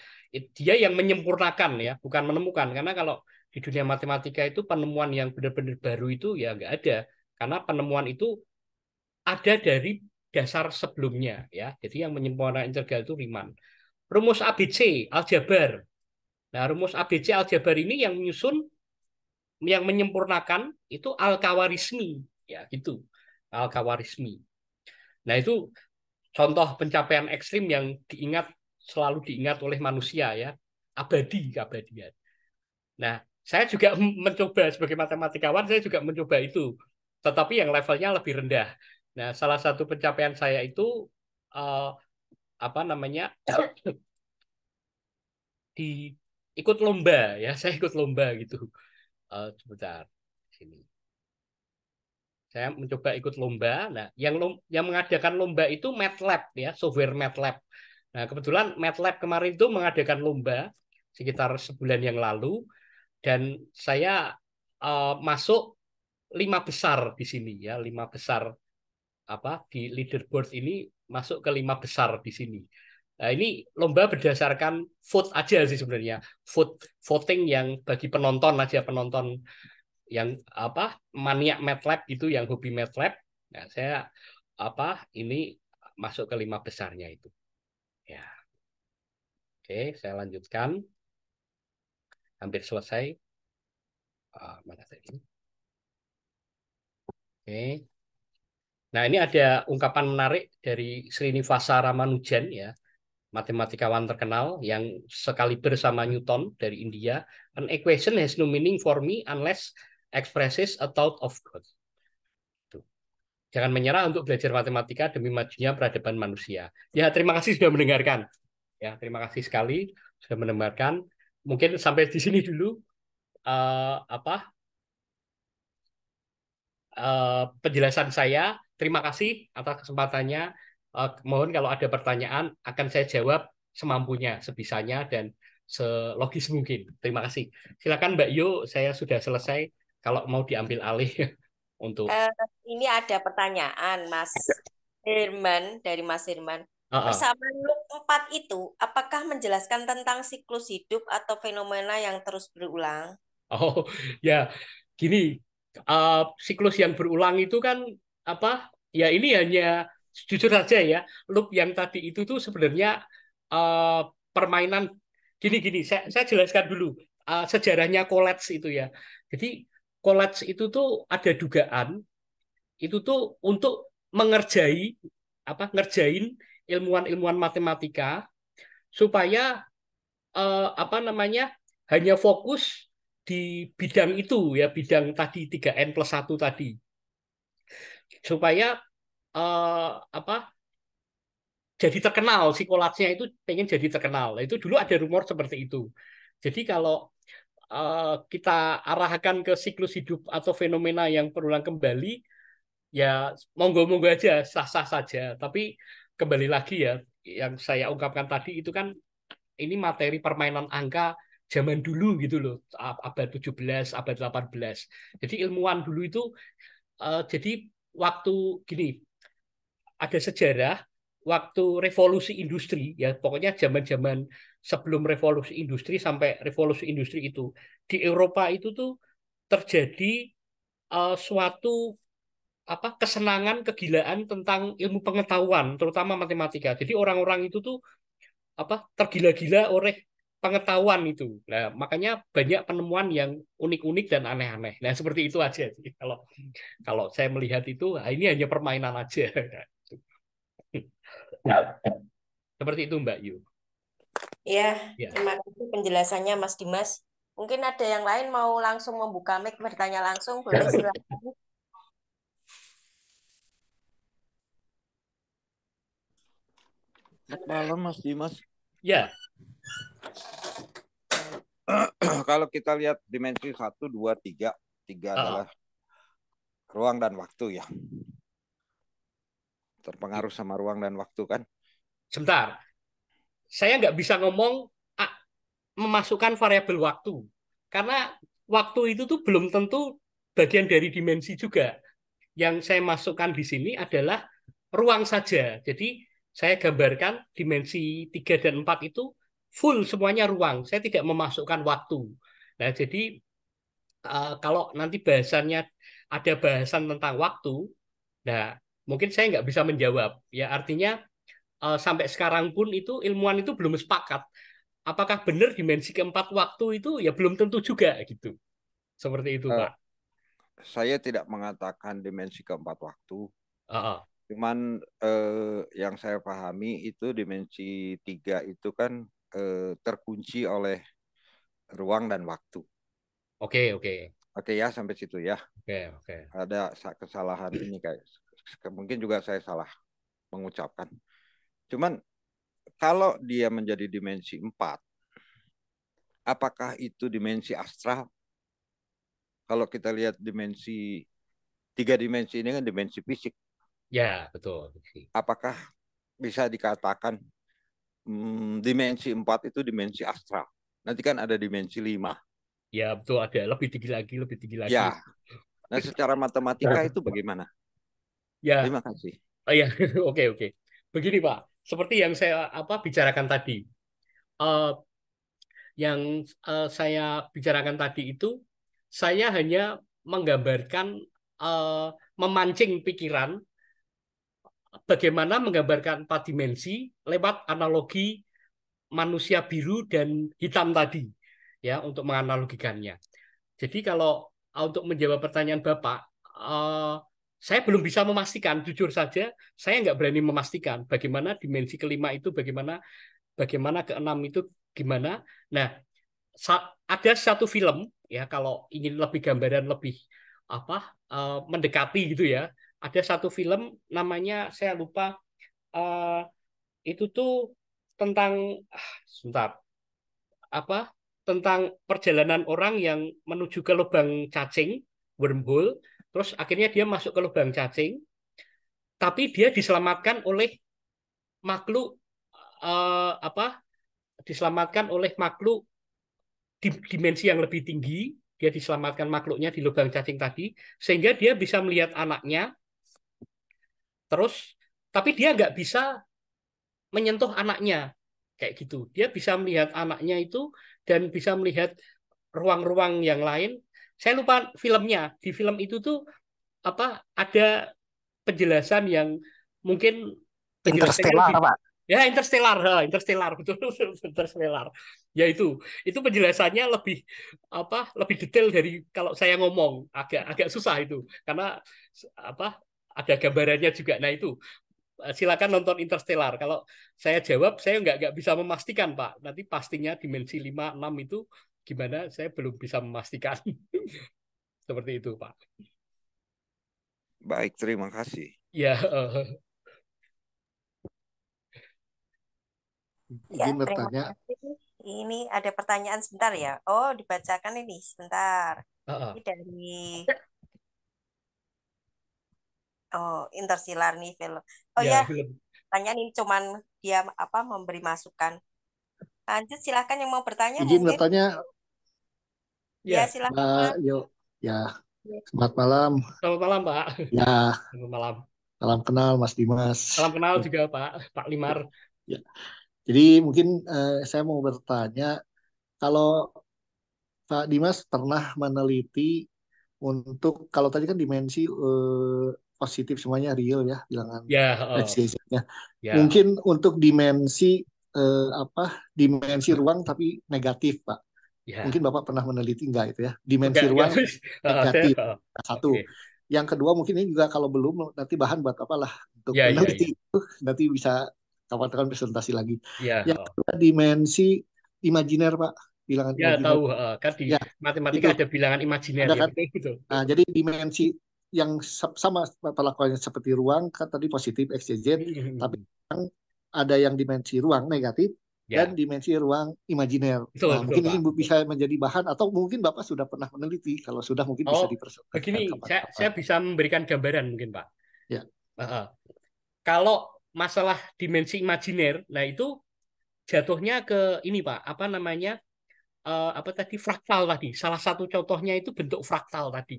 dia yang menyempurnakan ya, bukan menemukan. Karena kalau di dunia matematika itu penemuan yang benar-benar baru itu ya nggak ada. Karena penemuan itu ada dari dasar sebelumnya ya. Jadi yang menyempurnakan integral itu Riemann. Rumus ABC aljabar. Nah, rumus ABC aljabar ini yang menyusun yang menyempurnakan itu Al-Khawarizmi ya gitu. Al-Khawarizmi. Nah, itu contoh pencapaian ekstrim yang selalu diingat oleh manusia ya. Abadi keabadian. Nah, saya juga mencoba sebagai matematikawan saya juga mencoba itu. Tetapi yang levelnya lebih rendah. Nah, salah satu pencapaian saya itu ikut lomba ya, saya ikut lomba gitu. Sebentar sini. Saya mencoba ikut lomba. Nah, yang mengadakan lomba itu MATLAB ya, software MATLAB. Nah, kebetulan MATLAB kemarin itu mengadakan lomba sekitar sebulan yang lalu dan saya masuk 5 besar di sini ya, 5 besar di leaderboard ini masuk ke 5 besar di sini. Nah, ini lomba berdasarkan vote aja sih sebenarnya. Voting yang bagi penonton aja, penonton yang maniak MATLAB itu yang hobi MATLAB. Nah, saya ini masuk ke 5 besarnya itu. Ya. Oke, saya lanjutkan. Hampir selesai. Mana tadi? Oke. Nah, ini ada ungkapan menarik dari Srinivasa Ramanujan ya, matematikawan terkenal yang sekaliber sama Newton dari India. An equation has no meaning for me unless expresses a thought of God. Jangan menyerah untuk belajar matematika demi majunya peradaban manusia. Ya, terima kasih sudah mendengarkan. Ya, terima kasih sekali sudah mendengarkan. Mungkin sampai di sini dulu penjelasan saya. Terima kasih atas kesempatannya. Mohon kalau ada pertanyaan akan saya jawab semampunya, sebisanya dan selogis mungkin. Terima kasih. Silakan Mbak Yu, saya sudah selesai. Kalau mau diambil alih untuk Ini ada pertanyaan, Mas Herman, dari Mas Herman. Heeh. Persamaan loop 4 itu, apakah menjelaskan tentang siklus hidup atau fenomena yang terus berulang? Oh ya, gini, siklus yang berulang itu kan apa? Ya ini hanya jujur saja ya, loop yang tadi itu tuh sebenarnya eh, permainan. Gini, saya jelaskan dulu sejarahnya collage itu ya. Jadi collage itu tuh ada dugaan itu tuh untuk mengerjai ngerjain ilmuwan-ilmuwan matematika supaya apa namanya hanya fokus di bidang itu ya, bidang tadi 3N+1 tadi, supaya apa jadi terkenal, si kolatnya itu pengen jadi terkenal. Nah, itu dulu ada rumor seperti itu. Jadi kalau kita arahkan ke siklus hidup atau fenomena yang berulang kembali, ya monggo-monggo aja, sah-sah saja. Tapi kembali lagi ya, yang saya ungkapkan tadi itu kan ini materi permainan angka zaman dulu gitu loh, abad 17, abad 18. Jadi ilmuwan dulu itu jadi waktu gini, ada sejarah waktu revolusi industri ya, pokoknya zaman-zaman sebelum revolusi industri sampai revolusi industri itu di Eropa itu tuh terjadi suatu kesenangan, kegilaan tentang ilmu pengetahuan, terutama matematika. Jadi orang-orang itu tuh tergila-gila oleh pengetahuan itu. Nah, makanya banyak penemuan yang unik-unik dan aneh-aneh. Nah, seperti itu aja sih. Kalau kalau saya melihat itu, ini hanya permainan aja. Seperti itu, Mbak Yu. Ya, Ya. terima kasih penjelasannya Mas Dimas. Mungkin ada yang lain mau langsung membuka mic bertanya langsung, boleh silakan. Selamat malam Mas Dimas. Ya. Kalau kita lihat dimensi 1, 2, 3, 3 adalah ruang dan waktu ya. Terpengaruh sama ruang dan waktu kan. Sebentar. Saya nggak bisa ngomong memasukkan variabel waktu. Karena waktu itu tuh belum tentu bagian dari dimensi juga. Yang saya masukkan di sini adalah ruang saja. Jadi saya gambarkan dimensi 3 dan 4 itu full semuanya ruang. Saya tidak memasukkan waktu. Nah, jadi kalau nanti bahasannya ada bahasan tentang waktu, nah mungkin saya nggak bisa menjawab. Ya artinya sampai sekarang pun itu ilmuwan itu belum sepakat. Apakah benar dimensi keempat waktu itu ya belum tentu juga gitu. Seperti itu, Pak. Saya tidak mengatakan dimensi keempat waktu. Cuman yang saya pahami itu dimensi 3 itu kan terkunci oleh ruang dan waktu. Oke. Oke ya, sampai situ ya. Oke. Ada kesalahan ini kayak mungkin juga saya salah mengucapkan. Cuman kalau dia menjadi dimensi 4, apakah itu dimensi astral? Kalau kita lihat dimensi 3 dimensi ini kan dimensi fisik. Ya, betul. Apakah bisa dikatakan dimensi 4 itu dimensi astral? Nanti kan ada dimensi 5. Ya, betul, ada lebih tinggi lagi. Ya. Nah, secara matematika itu bagaimana? Ya. Terima kasih. Oh ya, oke. Begini, Pak. Seperti yang saya bicarakan tadi. Yang saya bicarakan tadi itu, saya hanya menggambarkan, memancing pikiran bagaimana menggambarkan 4 dimensi lewat analogi manusia biru dan hitam tadi, ya, untuk menganalogikannya. Jadi kalau untuk menjawab pertanyaan Bapak, saya belum bisa memastikan, jujur saja, saya nggak berani memastikan bagaimana dimensi kelima itu, bagaimana keenam itu gimana. Nah, ada satu film ya, kalau ingin lebih gambaran lebih mendekati gitu ya. Ada satu film namanya saya lupa, itu tuh tentang sebentar apa tentang perjalanan orang yang menuju ke lubang cacing, wormhole, terus akhirnya dia masuk ke lubang cacing, tapi dia diselamatkan oleh makhluk eh, apa diselamatkan oleh makhluk di dimensi yang lebih tinggi. Dia diselamatkan makhluknya di lubang cacing tadi, sehingga dia bisa melihat anaknya. Terus tapi dia nggak bisa menyentuh anaknya kayak gitu. Dia bisa melihat anaknya itu dan bisa melihat ruang-ruang yang lain. Saya lupa filmnya. Di film itu tuh apa ada penjelasan yang mungkin penjelasannya Interstellar, lebih Pak. ya interstellar betul interstellar. Ya itu penjelasannya lebih apa lebih detail dari kalau saya ngomong agak agak susah itu karena apa ada gambarannya juga. Nah itu silakan nonton Interstellar. Kalau saya jawab, saya nggak bisa memastikan, Pak. Nanti pastinya dimensi 5, 6 itu gimana, saya belum bisa memastikan. Seperti itu, Pak. Baik, terima kasih. Ya, Ya, Izin terima bertanya. kasih. Ini ada pertanyaan sebentar ya. Oh, dibacakan ini sebentar. Ini dari Interstellar nih film. Oh ya, ya, film. pertanyaan ini cuman dia apa memberi masukan. Lanjut silakan yang mau bertanya Izin mungkin. bertanya, Ya, Ya, silakan Mbak Mas. Yo. Ya, selamat malam. selamat malam, Pak. Ya, Selamat malam. salam kenal Mas Dimas. Salam kenal juga, Pak. Pak Limar. Ya, jadi mungkin saya mau bertanya, kalau Pak Dimas pernah meneliti untuk, kalau tadi kan dimensi positif semuanya real ya, bilangan Ya, XYZ-nya. ya, Mungkin untuk dimensi apa, dimensi ruang tapi negatif, Pak. Mungkin ya. Bapak pernah meneliti enggak itu ya? Dimensi Enggak. ruang negatif. Satu. Oke. Yang kedua mungkin ini juga kalau belum nanti bahan buat apa lah untuk Ya, ya, meneliti ya. itu nanti bisa kapan-kapan presentasi lagi. Ya, Yang kedua dimensi imajiner Pak, bilangan ya tahu. imajiner. Kan di Ya, matematika itu ada bilangan imajiner ada ya, kan. betul, betul. Nah, jadi dimensi yang sama perlakuannya seperti ruang kan tadi positif X, Y, Z, tapi ada yang dimensi ruang negatif dan Ya, dimensi ruang imajiner. betul, Nah, betul, mungkin ini Pak. bisa menjadi bahan atau mungkin Bapak sudah pernah meneliti. Kalau sudah mungkin bisa Oh, dipresentasikan begini, kapan-kapan. saya bisa memberikan gambaran mungkin, Pak. Ya, Kalau masalah dimensi imajiner, nah itu jatuhnya ke ini, Pak, apa namanya? Apa tadi fraktal tadi. Salah satu contohnya itu bentuk fraktal tadi.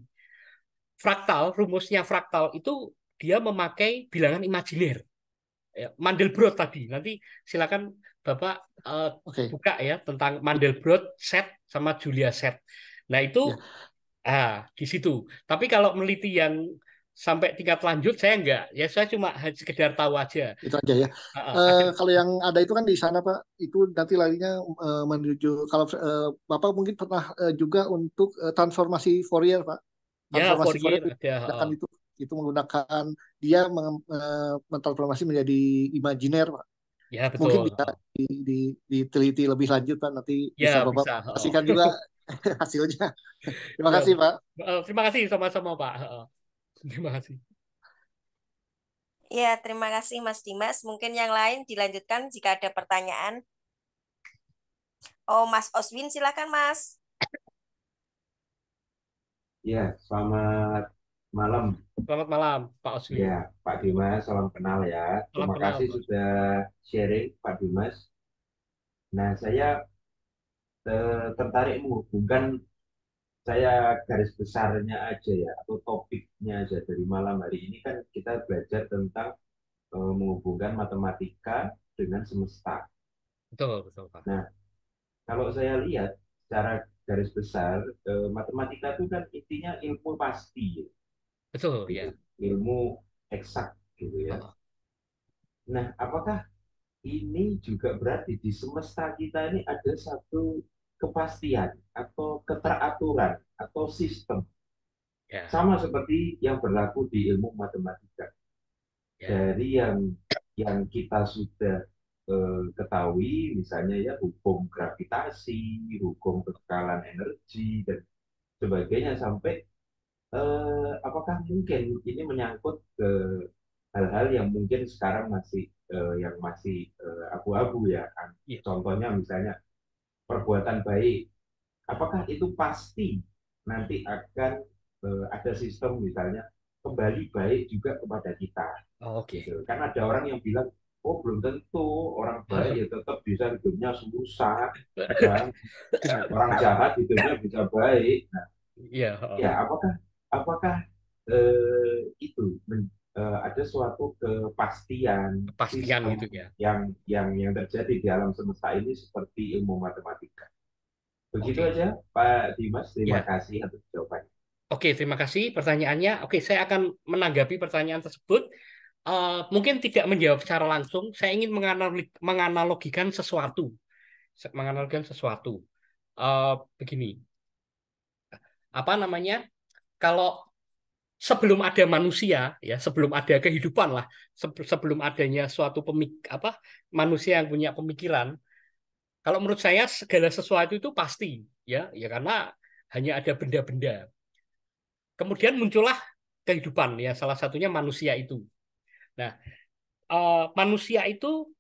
Fraktal, rumusnya fraktal itu dia memakai bilangan imajiner. Ya, Mandelbrot tadi. Nanti silakan Bapak oke. buka ya tentang Mandelbrot set sama Julia set. Nah itu Ya. di situ. Tapi kalau meneliti yang sampai tingkat lanjut saya enggak. Ya saya cuma sekedar tahu aja. Itu aja ya. Ada Kalau yang ada itu kan di sana Pak, itu nanti larinya menuju. Kalau Bapak mungkin pernah juga untuk transformasi Fourier Pak. ya Transformasi Fourier Fourier ada. menggunakan itu menggunakan dia mentransformasi menjadi imajiner Pak. Ya Mungkin betul. bisa diteliti lebih lanjut Pak. Nanti bisa Ya Bapak bisa. pastikan juga hasilnya. Terima Ya, kasih Pak. terima kasih sama-sama Pak. Terima kasih. Ya, terima kasih Mas Dimas. Mungkin yang lain dilanjutkan jika ada pertanyaan. Oh, Mas Oswin silakan Mas. Ya, selamat malam. Selamat malam Pak Oswin. Ya, Pak Dimas, salam kenal ya. Salam Terima kenal kasih Pak. sudah sharing, Pak Dimas. Nah, saya tertarik menghubungkan saya garis besarnya aja ya, atau topiknya aja dari malam hari ini kan kita belajar tentang menghubungkan matematika dengan semesta. Betul, betul Pak. Nah, kalau saya lihat secara garis besar, matematika itu kan intinya ilmu pasti, Betul, ya. gitu. Ilmu eksak, gitu ya. Oh, Nah, apakah ini juga berarti di semesta kita ini ada satu kepastian atau keteraturan atau sistem ya, sama seperti yang berlaku di ilmu matematika. ya. Dari yang kita sudah ketahui, misalnya ya hukum gravitasi, hukum kekekalan energi dan sebagainya, sampai apakah mungkin ini menyangkut ke hal-hal yang mungkin sekarang masih abu-abu ya kan. Iya. Contohnya misalnya perbuatan baik, apakah itu pasti nanti akan ada sistem misalnya kembali baik juga kepada kita, Oh, oke. gitu. Kan ada orang yang bilang, oh belum tentu orang baik ya tetap bisa hidupnya susah, dan orang jahat hidupnya bisa baik. Nah, Iya. ya apakah apakah itu ada suatu kepastian Kepastian sistem gitu ya. yang terjadi di alam semesta ini seperti ilmu matematika. Begitu Oke. aja, Pak Dimas. Terima Ya. kasih atas jawabannya. Oke, terima kasih pertanyaannya. Oke, saya akan menanggapi pertanyaan tersebut. Mungkin tidak menjawab secara langsung. Saya ingin menganalogikan sesuatu. Menganalogikan sesuatu. Begini, apa namanya? Kalau sebelum ada manusia, ya sebelum ada kehidupan lah, sebelum adanya suatu manusia yang punya pemikiran. Kalau menurut saya segala sesuatu itu pasti, ya karena hanya ada benda-benda. Kemudian muncullah kehidupan, ya salah satunya manusia itu. Nah, manusia itu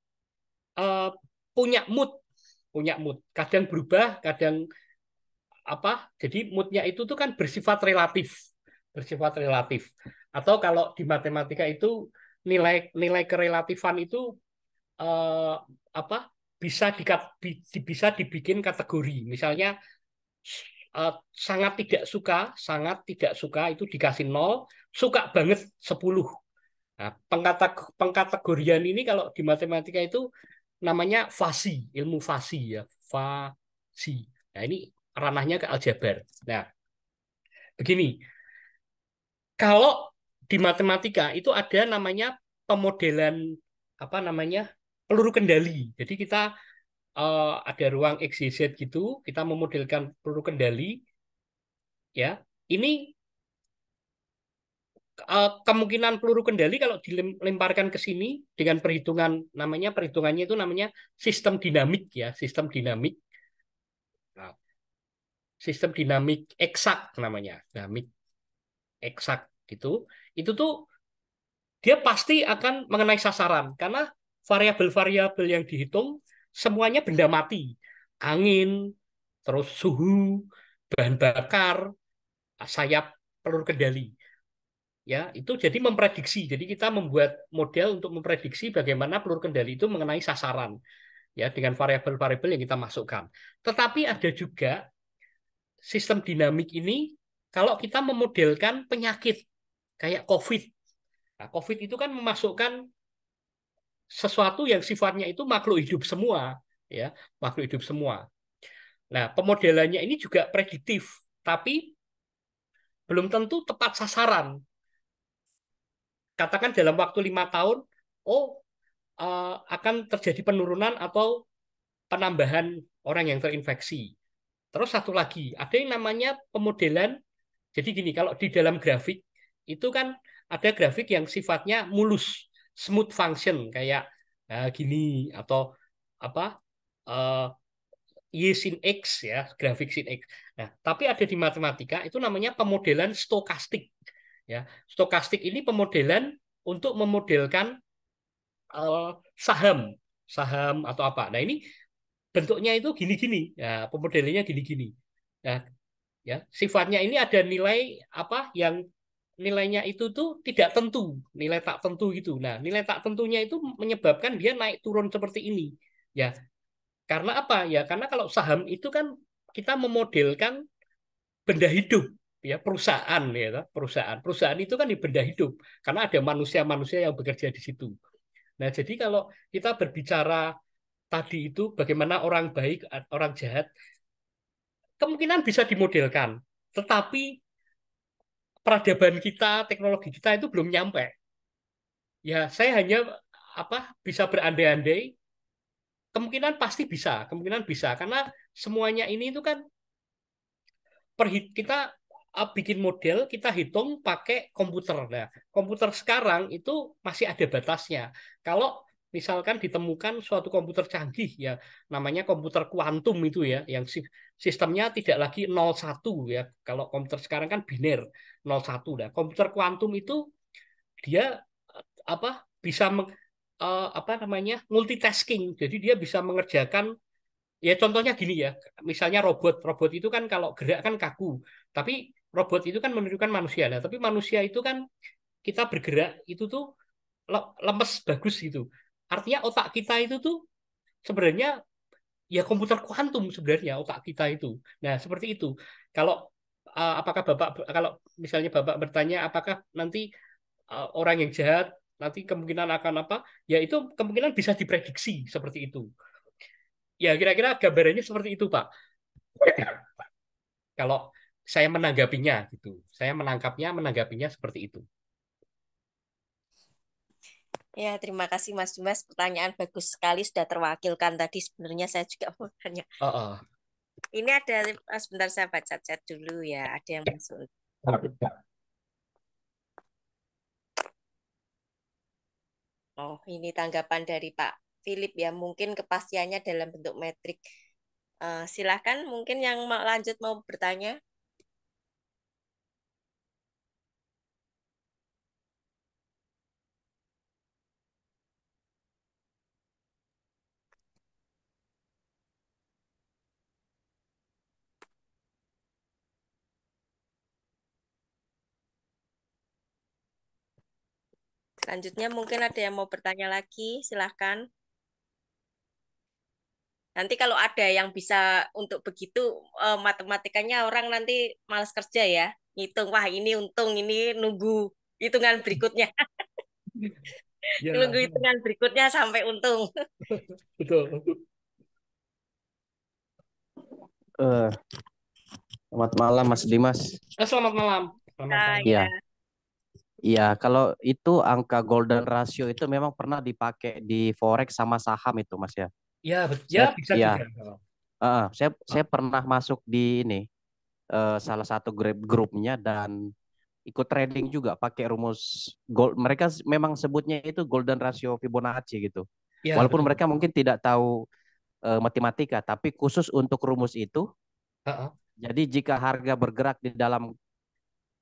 eh, punya mood, kadang berubah, kadang apa, jadi moodnya itu tuh kan bersifat relatif, atau kalau di matematika itu nilai nilai kerelatifan itu eh, apa, bisa dibikin kategori, misalnya sangat tidak suka itu dikasih 0, suka banget 10. Nah, pengkategorian ini kalau di matematika itu namanya fasi, ilmu fasi ya, fasi. Nah, ini ranahnya ke aljabar. Nah, begini, kalau di matematika itu ada namanya pemodelan apa namanya? Peluru kendali. Jadi kita ada ruang X, Y, Z gitu, kita memodelkan peluru kendali ya. Ini kemungkinan peluru kendali kalau dilemparkan ke sini dengan perhitungannya itu namanya sistem dinamik ya, Nah, sistem dinamik eksak namanya, dinamik eksak gitu. Itu tuh dia pasti akan mengenai sasaran karena variabel-variabel yang dihitung semuanya benda mati, angin, terus suhu, bahan bakar, sayap peluru kendali. Ya, itu jadi memprediksi. Jadi kita membuat model untuk memprediksi bagaimana peluru kendali itu mengenai sasaran ya dengan variabel-variabel yang kita masukkan. Tetapi ada juga sistem dinamik ini kalau kita memodelkan penyakit kayak COVID. Nah, COVID itu kan memasukkan sesuatu yang sifatnya itu makhluk hidup semua, ya, makhluk hidup semua. Nah, pemodelannya ini juga prediktif, tapi belum tentu tepat sasaran. Katakan dalam waktu 5 tahun, oh akan terjadi penurunan atau penambahan orang yang terinfeksi. Terus satu lagi, ada yang namanya pemodelan. Jadi gini, kalau di dalam grafik itu kan ada grafik yang sifatnya mulus, smooth function kayak gini atau apa uh, Y sin X ya, grafik sin X. Nah, tapi ada di matematika itu namanya pemodelan stokastik. Ya, stokastik ini pemodelan untuk memodelkan saham, saham atau apa. Nah, ini bentuknya itu gini-gini. Ya, pemodelannya gini-gini. Nah, ya, sifatnya ini ada nilai apa yang nilainya itu tuh tidak tentu, nilai tak tentu gitu. Nah, nilai tak tentunya itu menyebabkan dia naik turun seperti ini. Ya, karena apa? Ya, karena kalau saham itu kan kita memodelkan benda hidup, ya perusahaan ya, perusahaan itu kan di benda hidup karena ada manusia-manusia yang bekerja di situ. Nah, jadi kalau kita berbicara tadi itu bagaimana orang baik, orang jahat, kemungkinan bisa dimodelkan, tetapi peradaban kita, teknologi kita itu belum nyampe. Ya, saya hanya bisa berandai-andai, kemungkinan bisa karena semuanya ini itu kan kita bikin model, kita hitung pakai komputer. Nah, komputer sekarang itu masih ada batasnya. Kalau misalkan ditemukan suatu komputer canggih ya, namanya komputer kuantum itu ya, yang sistemnya tidak lagi 0 1 ya. Kalau komputer sekarang kan biner 0 1. Nah, komputer kuantum itu dia bisa multitasking. Jadi dia bisa mengerjakan. Ya contohnya gini ya, misalnya robot itu kan kalau gerak kan kaku, tapi robot itu kan menirukan manusia. Nah, tapi manusia itu kan kita bergerak itu tuh lemes bagus gitu. Artinya otak kita itu tuh sebenarnya ya komputer kuantum sebenarnya otak kita itu. Nah, seperti itu. Kalau apakah Bapak kalau misalnya Bapak bertanya apakah nanti orang yang jahat nanti kemungkinan akan apa? Ya itu kemungkinan bisa diprediksi seperti itu. Ya kira-kira gambarannya seperti itu, Pak. Kalau saya menanggapinya gitu. Saya menanggapinya seperti itu. Ya, terima kasih Mas Dimas. Pertanyaan bagus sekali sudah terwakilkan tadi. Sebenarnya saya juga mau tanya. Oh, oh. Ini ada, sebentar saya baca chat dulu ya. Ada yang masuk. Oh, ini tanggapan dari Pak Philip ya. Mungkin kepastiannya dalam bentuk metrik. Silahkan mungkin yang lanjut mau bertanya. Selanjutnya mungkin ada yang mau bertanya lagi. Silahkan. Nanti kalau ada yang bisa untuk begitu, matematikanya orang nanti malas kerja ya. Ngitung, wah ini untung, ini nunggu hitungan berikutnya. Ya, Nunggu hitungan berikutnya sampai untung. betul. Eh, Selamat malam Mas Dimas. Selamat malam. Selamat Nah, malam. Iya, ya. iya. Kalau itu angka golden ratio itu memang pernah dipakai di forex sama saham itu, Mas ya. Ya, ya Saya, bisa iya, juga. saya pernah masuk di ini salah satu grupnya dan ikut trading juga pakai rumus gold. Mereka memang sebutnya itu golden ratio Fibonacci gitu. Ya, Walaupun betul. mereka mungkin tidak tahu matematika, tapi khusus untuk rumus itu. Heeh. Jadi jika harga bergerak di dalam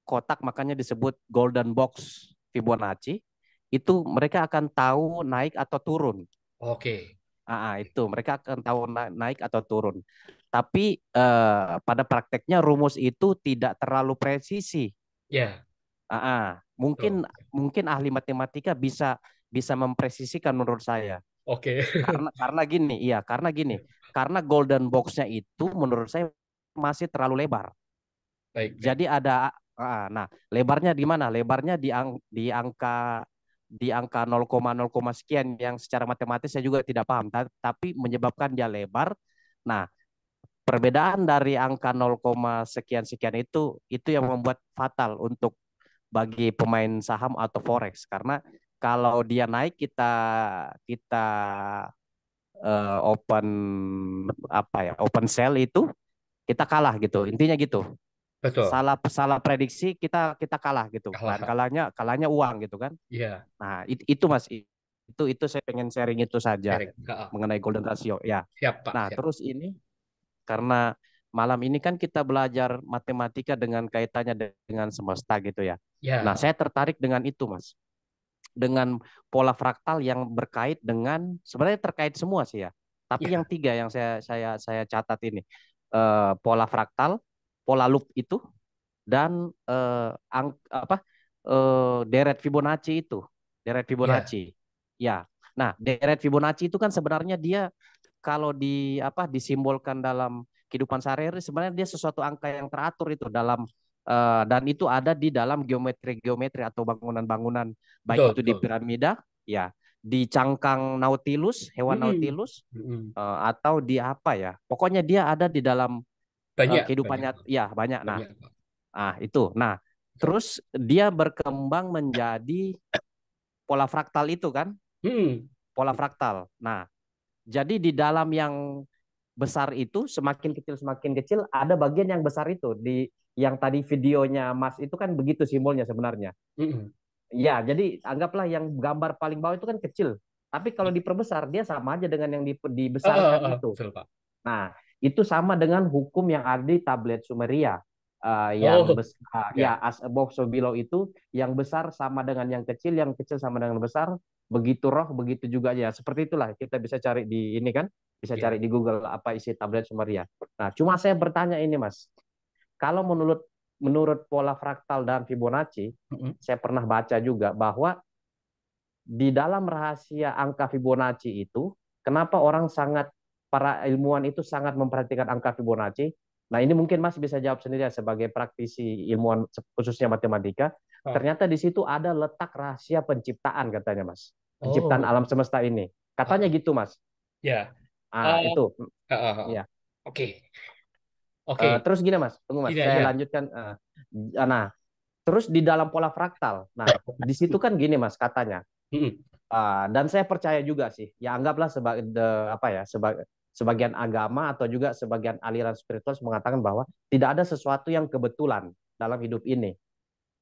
kotak makanya disebut golden box Fibonacci itu mereka akan tahu naik atau turun. Oke. Itu mereka akan tahu naik atau turun. Tapi pada prakteknya rumus itu tidak terlalu presisi. Ya, Mungkin betul. mungkin ahli matematika bisa bisa mempresisikan menurut saya. Oke. Karena gini, karena golden box-nya itu menurut saya masih terlalu lebar. Baik, baik. Jadi ada nah, lebarnya di mana? Lebarnya di angka 0,0 sekian yang secara matematis saya juga tidak paham, tapi menyebabkan dia lebar. Nah, perbedaan dari angka 0, sekian sekian itu yang membuat fatal untuk bagi pemain saham atau forex karena kalau dia naik kita kita open open sell itu kita kalah gitu. Intinya gitu. Betul. Salah salah prediksi kita kalah gitu kan Kalah. kalahnya uang gitu kan. Iya, Nah itu Mas itu saya pengen sharing itu saja sharing. Heeh. mengenai golden ratio ya. Siap, Pak. Nah Siap. terus ini karena malam ini kan kita belajar matematika dengan kaitannya dengan semesta gitu ya. Nah Ya, saya tertarik dengan itu Mas, dengan pola fraktal yang berkait dengan sebenarnya terkait semua sih ya, tapi yang ya, tiga yang saya catat ini pola fraktal, pola loop itu dan deret Fibonacci itu, deret ya. Fibonacci. Ya. Nah, deret Fibonacci itu kan sebenarnya dia kalau disimbolkan dalam kehidupan sehari-hari sebenarnya dia sesuatu angka yang teratur itu dalam dan itu ada di dalam geometri atau bangunan-bangunan baik Betul, itu di betul. piramida ya, di cangkang Nautilus, hewan Mm-mm. Nautilus Mm-mm. atau di apa ya. Pokoknya dia ada di dalam Banyak, banyak, kehidupannya ya banyak. Nah, banyak. itu. Nah, terus dia berkembang menjadi pola fraktal itu kan, Hmm. pola fraktal. Nah, jadi di dalam yang besar itu semakin kecil ada bagian yang besar itu di yang tadi videonya Mas itu kan begitu simbolnya sebenarnya. Mm-mm. Ya, jadi anggaplah yang gambar paling bawah itu kan kecil. Tapi kalau diperbesar dia sama aja dengan yang dibesarkan itu. Betul, Pak. Nah, itu sama dengan hukum yang ada di tablet Sumeria. Yang Oh, besar, ya ya, as above so below itu yang besar sama dengan yang kecil sama dengan besar. Begitu roh, begitu juga ya. Seperti itulah kita bisa cari di ini kan, bisa cari ya, di Google apa isi tablet Sumeria. Nah, cuma saya bertanya ini Mas, kalau menurut menurut pola fraktal dan Fibonacci, Mm-mm. saya pernah baca juga bahwa di dalam rahasia angka Fibonacci itu, kenapa para ilmuwan itu sangat memperhatikan angka Fibonacci? Nah, ini mungkin Mas bisa jawab sendiri ya sebagai praktisi ilmuwan khususnya matematika. Oh, Ternyata di situ ada letak rahasia penciptaan katanya Mas. Penciptaan oh, alam semesta ini. Katanya oh, gitu Mas. ya, Ah, Eh, itu. oh, Ya. oke, oke, Terus gini Mas, tunggu Mas, iya, saya iya. lanjutkan. Nah, terus di dalam pola fraktal. Nah, di situ kan gini Mas katanya. Mm-mm. Dan saya percaya juga sih. Ya anggaplah sebagai apa ya, sebagian agama atau juga sebagian aliran spiritual mengatakan bahwa tidak ada sesuatu yang kebetulan dalam hidup ini,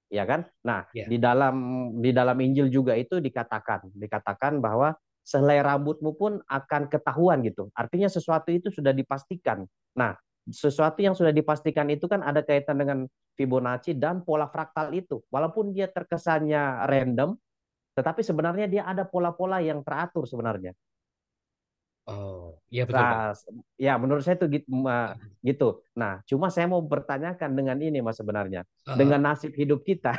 ya kan? Nah, Ya, di dalam Injil juga itu dikatakan bahwa selai rambutmu pun akan ketahuan gitu. Artinya sesuatu itu sudah dipastikan. Nah, sesuatu yang sudah dipastikan itu kan ada kaitan dengan Fibonacci dan pola fraktal itu. Walaupun dia terkesannya random, tetapi sebenarnya dia ada pola-pola yang teratur sebenarnya. oh, iya betul Pak. Nah, ya menurut saya itu gitu. Nah, cuma saya mau bertanyakan dengan ini Mas sebenarnya. Ah, Dengan nasib hidup kita,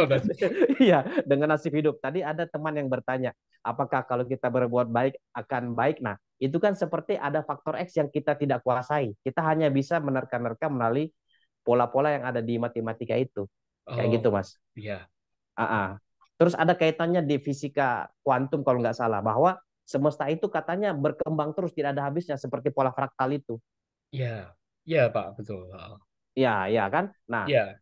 berarti- iya, dengan nasib hidup. Tadi ada teman yang bertanya, apakah kalau kita berbuat baik akan baik? Nah, itu kan seperti ada faktor X yang kita tidak kuasai. Kita hanya bisa menerka-nerka melalui pola-pola yang ada di matematika itu. Kayak oh, gitu, Mas. iya, Terus ada kaitannya di fisika kuantum kalau nggak salah, bahwa semesta itu katanya berkembang terus tidak ada habisnya seperti pola fraktal itu. iya, iya Pak, betul. Ya, ya kan? Nah, Iya,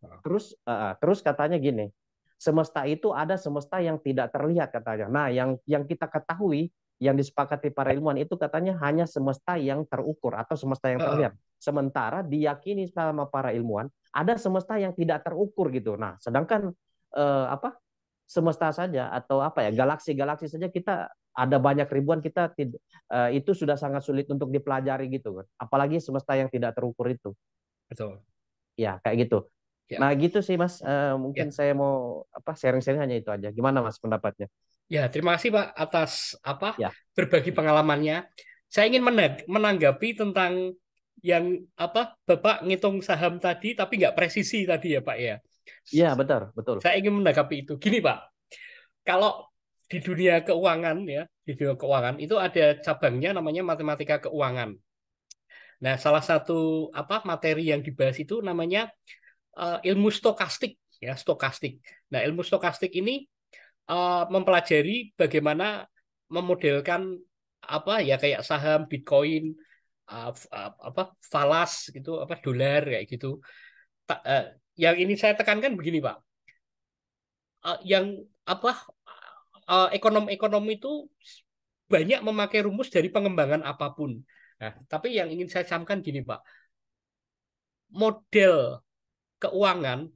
terus katanya gini, semesta itu ada semesta yang tidak terlihat katanya. Nah, yang kita ketahui, yang disepakati para ilmuwan itu katanya hanya semesta yang terukur atau semesta yang terlihat. ah, Sementara diyakini sama para ilmuwan ada semesta yang tidak terukur gitu. Nah, sedangkan apa semesta saja atau apa ya galaksi-galaksi saja kita ada banyak ribuan kita itu sudah sangat sulit untuk dipelajari gitu kan. Apalagi semesta yang tidak terukur itu. betul. Ya, kayak gitu. Ya, Nah, gitu sih Mas. Mungkin ya, saya mau apa sharing-sharing hanya itu aja. Gimana Mas pendapatnya? ya. Terima kasih Pak atas apa Ya. berbagi pengalamannya. Saya ingin menanggapi tentang yang apa Bapak ngitung saham tadi, tapi nggak presisi tadi ya Pak ya. Iya, betul, betul. Saya ingin menanggapi itu. Gini Pak, kalau di dunia keuangan ya, di dunia keuangan itu ada cabangnya namanya matematika keuangan. Nah, salah satu apa materi yang dibahas itu namanya ilmu stokastik ya, stokastik. Nah, ilmu stokastik ini mempelajari bagaimana memodelkan apa ya kayak saham, Bitcoin, apa falas gitu, apa dolar kayak gitu. Yang ini saya tekankan begini, Pak. Yang apa ekonom-ekonom itu banyak memakai rumus dari pengembangan apapun. Nah, tapi yang ingin saya camkan gini, Pak. Model keuangan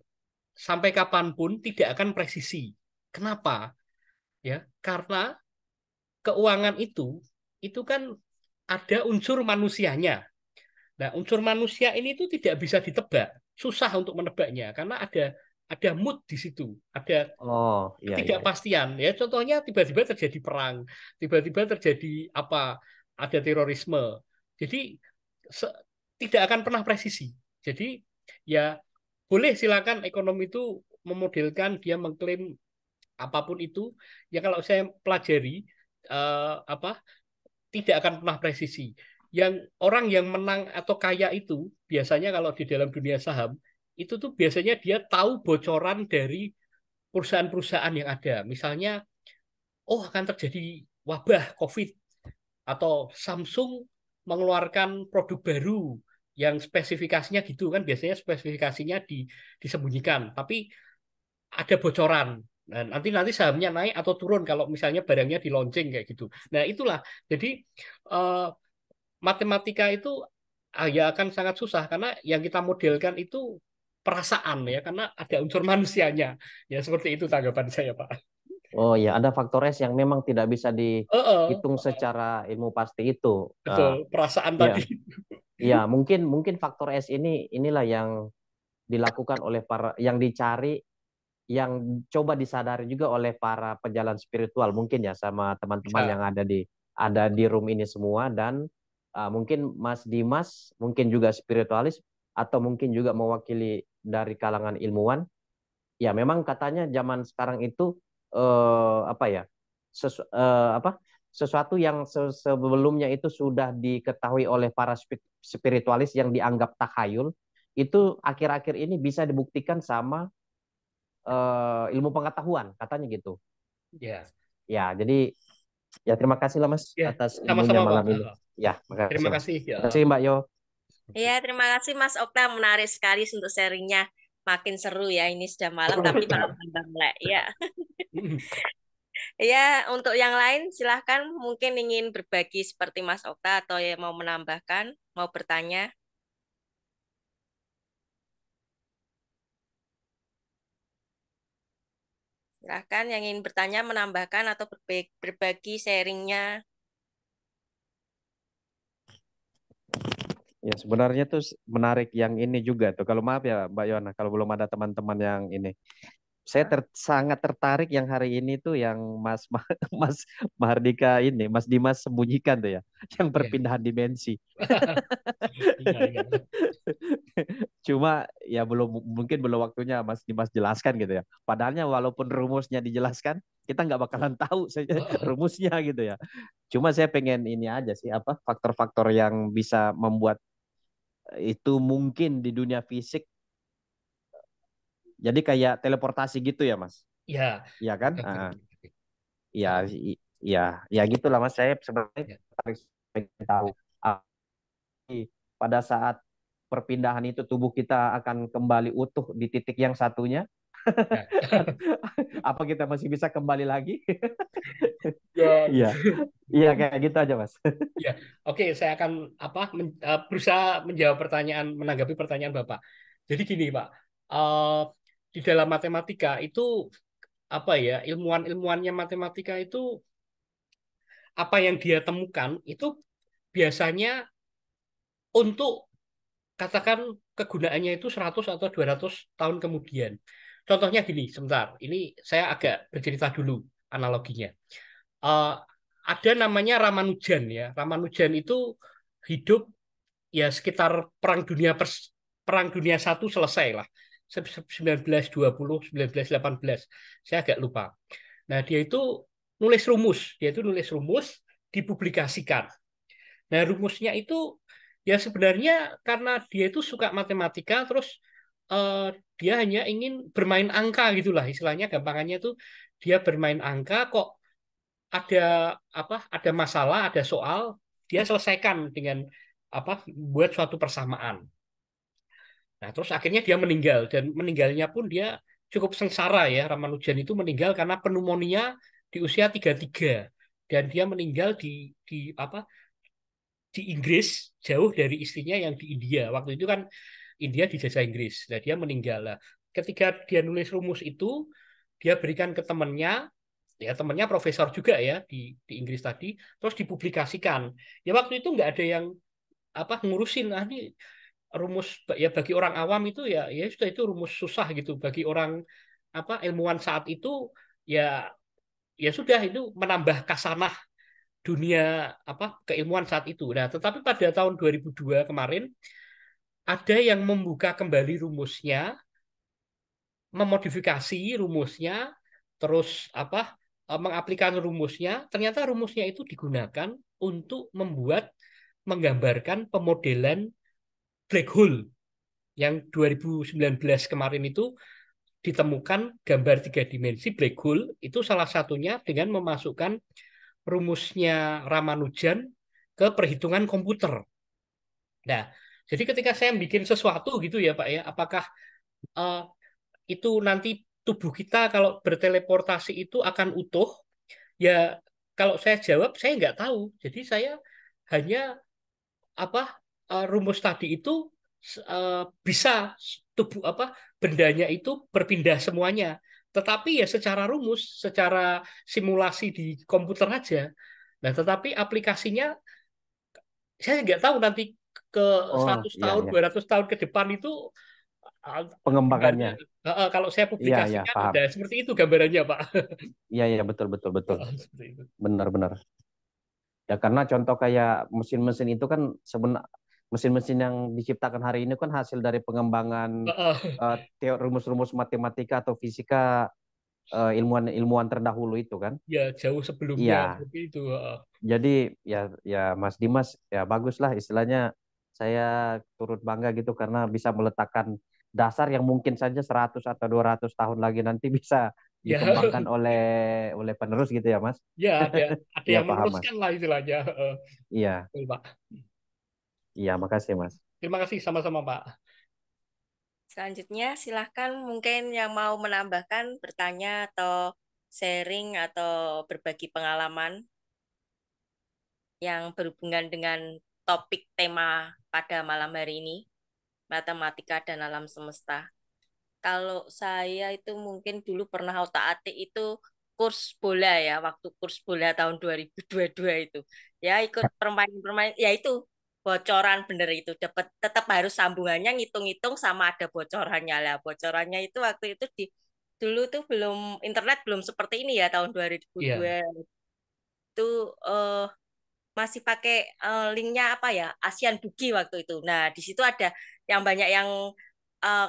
sampai kapanpun tidak akan presisi. Kenapa? Ya, karena keuangan itu kan ada unsur manusianya. Nah, unsur manusia ini tuh tidak bisa ditebak, susah untuk menebaknya karena ada mood di situ, ada Oh, iya, iya. ketidakpastian. Ya, contohnya tiba-tiba terjadi perang, tiba-tiba terjadi apa, ada terorisme. Jadi se- tidak akan pernah presisi. Jadi ya boleh silakan ekonom itu memodelkan, dia mengklaim apapun itu. Ya kalau saya pelajari apa tidak akan pernah presisi. Yang orang yang menang atau kaya itu biasanya kalau di dalam dunia saham itu tuh biasanya dia tahu bocoran dari perusahaan-perusahaan yang ada. Misalnya, oh akan terjadi wabah COVID atau Samsung mengeluarkan produk baru yang spesifikasinya gitu kan biasanya spesifikasinya disembunyikan, tapi ada bocoran. Nah, nanti nanti sahamnya naik atau turun kalau misalnya barangnya di launching kayak gitu. Nah, itulah. Jadi eh, matematika itu ya akan sangat susah karena yang kita modelkan itu perasaan ya karena ada unsur manusianya. Ya seperti itu tanggapan saya, Pak. Oh iya, ada faktor S yang memang tidak bisa Eh, dihitung secara ilmu pasti itu. betul, perasaan Iya, tadi. iya, mungkin faktor S inilah yang dilakukan oleh yang dicari, yang coba disadari juga oleh para pejalan spiritual mungkin ya sama teman-teman yang Ya, ada di room ini semua dan mungkin Mas Dimas mungkin juga spiritualis atau mungkin juga mewakili dari kalangan ilmuwan. Ya memang katanya zaman sekarang itu apa ya apa sesuatu yang sebelumnya itu sudah diketahui oleh para spiritualis yang dianggap takhayul, itu akhir-akhir ini bisa dibuktikan sama ilmu pengetahuan, katanya gitu. Ya, Ya, jadi ya terima kasih lah Mas ya, atas ilmunya sama-sama Pak. malam ini. Ya, makasih Terima Mas. kasih ya. Terima kasih Mbak Yo. Ya, terima kasih Mas Okta, menarik sekali untuk sharingnya. Makin seru ya, ini sudah malam tapi malam tambah melek ya. Ya, untuk yang lain silahkan mungkin ingin berbagi seperti Mas Okta atau yang mau menambahkan, mau bertanya. Silahkan yang ingin bertanya, menambahkan atau berbagi sharingnya. Ya sebenarnya tuh menarik yang ini juga tuh. Kalau maaf ya Mbak Yona, kalau belum ada teman-teman yang ini. Saya sangat tertarik yang hari ini tuh yang Mas Mahardika ini, Mas Dimas sembunyikan tuh ya, yang Ya. perpindahan dimensi. Iya, iya. Cuma ya mungkin belum waktunya Mas Dimas jelaskan gitu ya. Padahalnya walaupun rumusnya dijelaskan, kita nggak bakalan tahu saja rumusnya gitu ya. Cuma saya pengen ini aja sih, apa faktor-faktor yang bisa membuat itu mungkin di dunia fisik. Jadi kayak teleportasi gitu ya Mas. Ya. Iya kan? Ya, ya gitulah Mas. Saya sebenarnya pengen tahu pada saat perpindahan itu tubuh kita akan kembali utuh di titik yang satunya. Ya. Apa kita masih bisa kembali lagi? Ya. Iya, iya kayak gitu aja Mas. Ya, oke, saya akan berusaha menjawab menanggapi pertanyaan Bapak. Jadi gini, Pak, Eh, di dalam matematika itu apa ya, ilmuwan-ilmuwannya matematika itu apa yang dia temukan itu biasanya untuk katakan kegunaannya itu 100 atau 200 tahun kemudian. Contohnya gini, sebentar, ini saya agak bercerita dulu analoginya. Eh, ada namanya Ramanujan ya. Ramanujan itu hidup ya sekitar Perang Dunia Satu selesai lah. 1920, 1918. Saya agak lupa. Nah, dia itu nulis rumus dipublikasikan. Nah, rumusnya itu ya sebenarnya karena dia itu suka matematika, terus eh, dia hanya ingin bermain angka gitulah istilahnya, gampangannya tuh dia bermain angka kok ada ada masalah, ada soal, dia selesaikan dengan buat suatu persamaan. Nah, terus akhirnya dia meninggal dan meninggalnya pun dia cukup sengsara ya. Ramanujan itu meninggal karena pneumonia di usia 33 dan dia meninggal di apa di Inggris jauh dari istrinya yang di India. Waktu itu kan India dijajah Inggris. Nah, dia meninggal lah. Ketika dia nulis rumus itu, dia berikan ke temannya, ya temannya profesor juga ya di Inggris tadi, terus dipublikasikan. Ya waktu itu nggak ada yang ngurusin ini rumus ya bagi orang awam itu ya sudah itu rumus susah gitu bagi orang ilmuwan saat itu ya ya sudah itu menambah kasanah dunia keilmuan saat itu. Nah, tetapi pada tahun 2002 kemarin ada yang membuka kembali rumusnya, memodifikasi rumusnya, terus mengaplikasikan rumusnya. Ternyata rumusnya itu digunakan untuk menggambarkan pemodelan black hole yang 2019 kemarin itu ditemukan gambar 3 dimensi black hole itu salah satunya dengan memasukkan rumusnya Ramanujan ke perhitungan komputer. Nah, jadi ketika saya bikin sesuatu gitu ya Pak ya, apakah uh, itu nanti tubuh kita kalau berteleportasi itu akan utuh? Ya, kalau saya jawab saya nggak tahu. Jadi saya hanya apa rumus tadi itu bisa tubuh bendanya itu berpindah semuanya. Tetapi ya secara rumus, secara simulasi di komputer aja. Nah, tetapi aplikasinya saya nggak tahu nanti ke Oh 100 iya tahun, iya. 200 tahun ke depan itu gambarnya. Pengembangannya. Kalau saya Iya iya publikasikan, paham. nah, seperti itu gambarannya, Pak. Iya iya betul betul betul. Seperti itu. Benar-benar. Ya karena contoh kayak mesin-mesin itu kan sebenarnya mesin-mesin yang diciptakan hari ini kan hasil dari pengembangan rumus-rumus matematika atau fisika ilmuwan terdahulu itu kan. Ya jauh sebelumnya Iya, seperti itu. jadi ya Mas Dimas ya bagus lah istilahnya, saya turut bangga gitu karena bisa meletakkan dasar yang mungkin saja 100 atau 200 tahun lagi nanti bisa Ya, dikembangkan oleh penerus gitu ya Mas. ya ada Iya yang paham Mas. meneruskan lah istilahnya. Iya, Betul, Pak. iya makasih Mas. Terima kasih sama-sama Pak. Selanjutnya, silahkan mungkin yang mau menambahkan, bertanya atau sharing atau berbagi pengalaman yang berhubungan dengan topik tema pada malam hari ini, matematika dan alam semesta. Kalau saya itu mungkin dulu pernah otak-atik itu kurs bola ya, waktu kurs bola tahun 2022 itu. Ya ikut permainan-permainan, ya itu bocoran bener itu. Dapat tetap harus sambungannya ngitung-ngitung sama ada bocorannya lah. Bocorannya itu waktu itu dulu tuh belum internet belum seperti ini ya tahun 2002 Iya, itu masih pakai linknya apa ya ASEAN Boogie waktu itu. Nah di situ ada yang banyak yang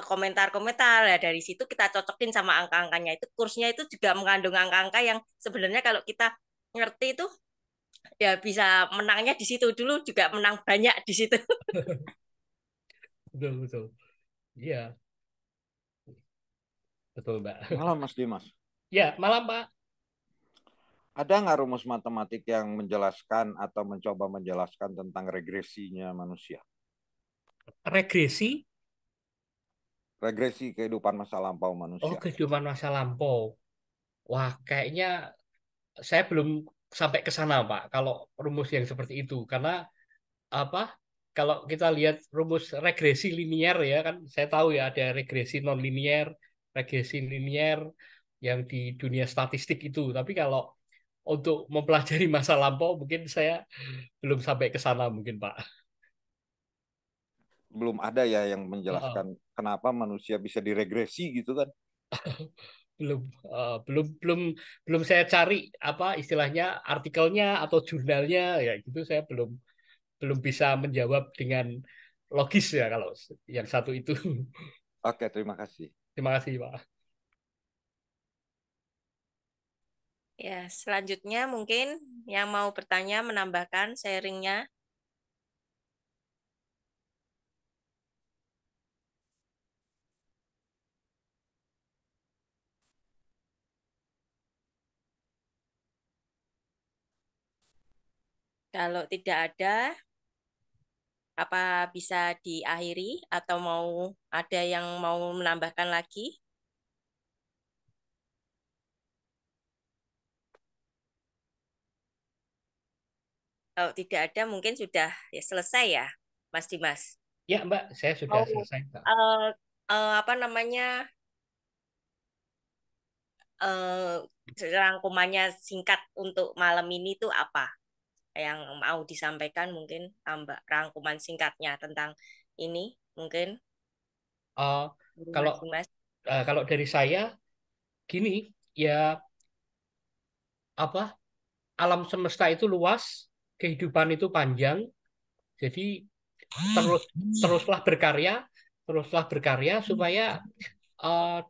komentar-komentar ya dari situ kita cocokin sama angka-angkanya itu kursnya itu juga mengandung angka-angka yang sebenarnya kalau kita ngerti itu ya bisa menangnya di situ dulu juga menang banyak di situ. betul betul. Iya, betul Mbak. Malam Mas Dimas. Ya, malam Pak. Ada nggak rumus matematik yang menjelaskan atau mencoba menjelaskan tentang regresinya manusia? Regresi, Regresi kehidupan masa lampau oh manusia. kehidupan masa lampau. Wah, kayaknya saya belum sampai ke sana Pak. Kalau rumus yang seperti itu, karena apa? Kalau kita lihat rumus regresi linier ya kan, saya tahu ya ada regresi non linier, regresi linier yang di dunia statistik itu. Tapi kalau untuk mempelajari masa lampau, mungkin saya belum sampai ke sana mungkin Pak. Belum ada ya yang Heeh. menjelaskan kenapa manusia bisa diregresi gitu kan. Belum, belum belum belum saya cari apa istilahnya artikelnya atau jurnalnya ya gitu saya belum belum bisa menjawab dengan logis ya kalau yang satu itu. Oke, terima kasih. Terima kasih Pak. Ya, selanjutnya mungkin yang mau bertanya menambahkan sharingnya. Kalau tidak ada, apa bisa diakhiri atau mau ada yang mau menambahkan lagi? Kalau tidak ada mungkin sudah ya selesai ya, Mas Dimas. Ya Mbak, saya sudah Mau selesai Mbak. eh, apa namanya rangkumannya singkat untuk malam ini itu apa yang mau disampaikan mungkin tambah rangkuman singkatnya tentang ini mungkin Eh, dari kalau Mas Dimas. kalau dari saya gini ya apa alam semesta itu luas, kehidupan itu panjang, jadi terus teruslah berkarya supaya eh,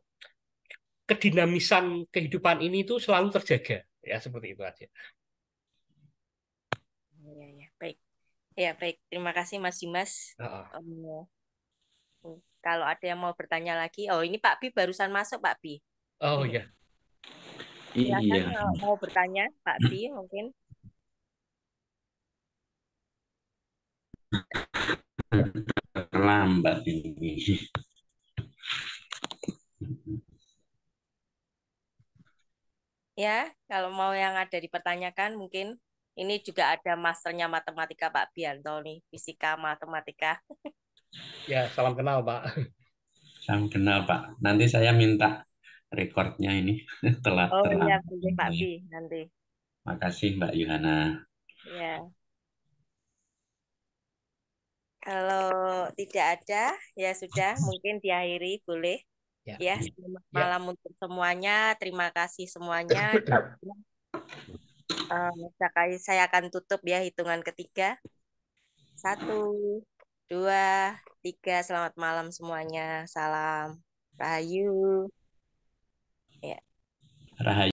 kedinamisan kehidupan ini itu selalu terjaga ya seperti itu aja. Ya, ya, baik. Ya, baik. Terima kasih Mas Dimas. Heeh. Kalau ada yang mau bertanya lagi, oh ini Pak Bi barusan masuk Pak Bi. Oh ya, Silakan Iya, kalau mau bertanya Pak Bi mungkin. terlambat ini. Ya, kalau mau yang ada dipertanyakan mungkin ini juga ada masternya matematika Pak Bianto nih, fisika matematika. ya salam kenal Pak. Salam kenal, Pak. Nanti saya minta rekornya ini telat Oh iya, terlambat. boleh Pak Bi nanti. Makasih Mbak Yuhana. Ya, kalau tidak ada ya sudah mungkin diakhiri boleh. Ya, Ya, selamat ya. malam untuk semuanya. Terima kasih semuanya. Saya akan tutup ya hitungan ketiga. 1, 2, 3. Selamat malam semuanya. Salam. Rahayu. Ya. Rahayu.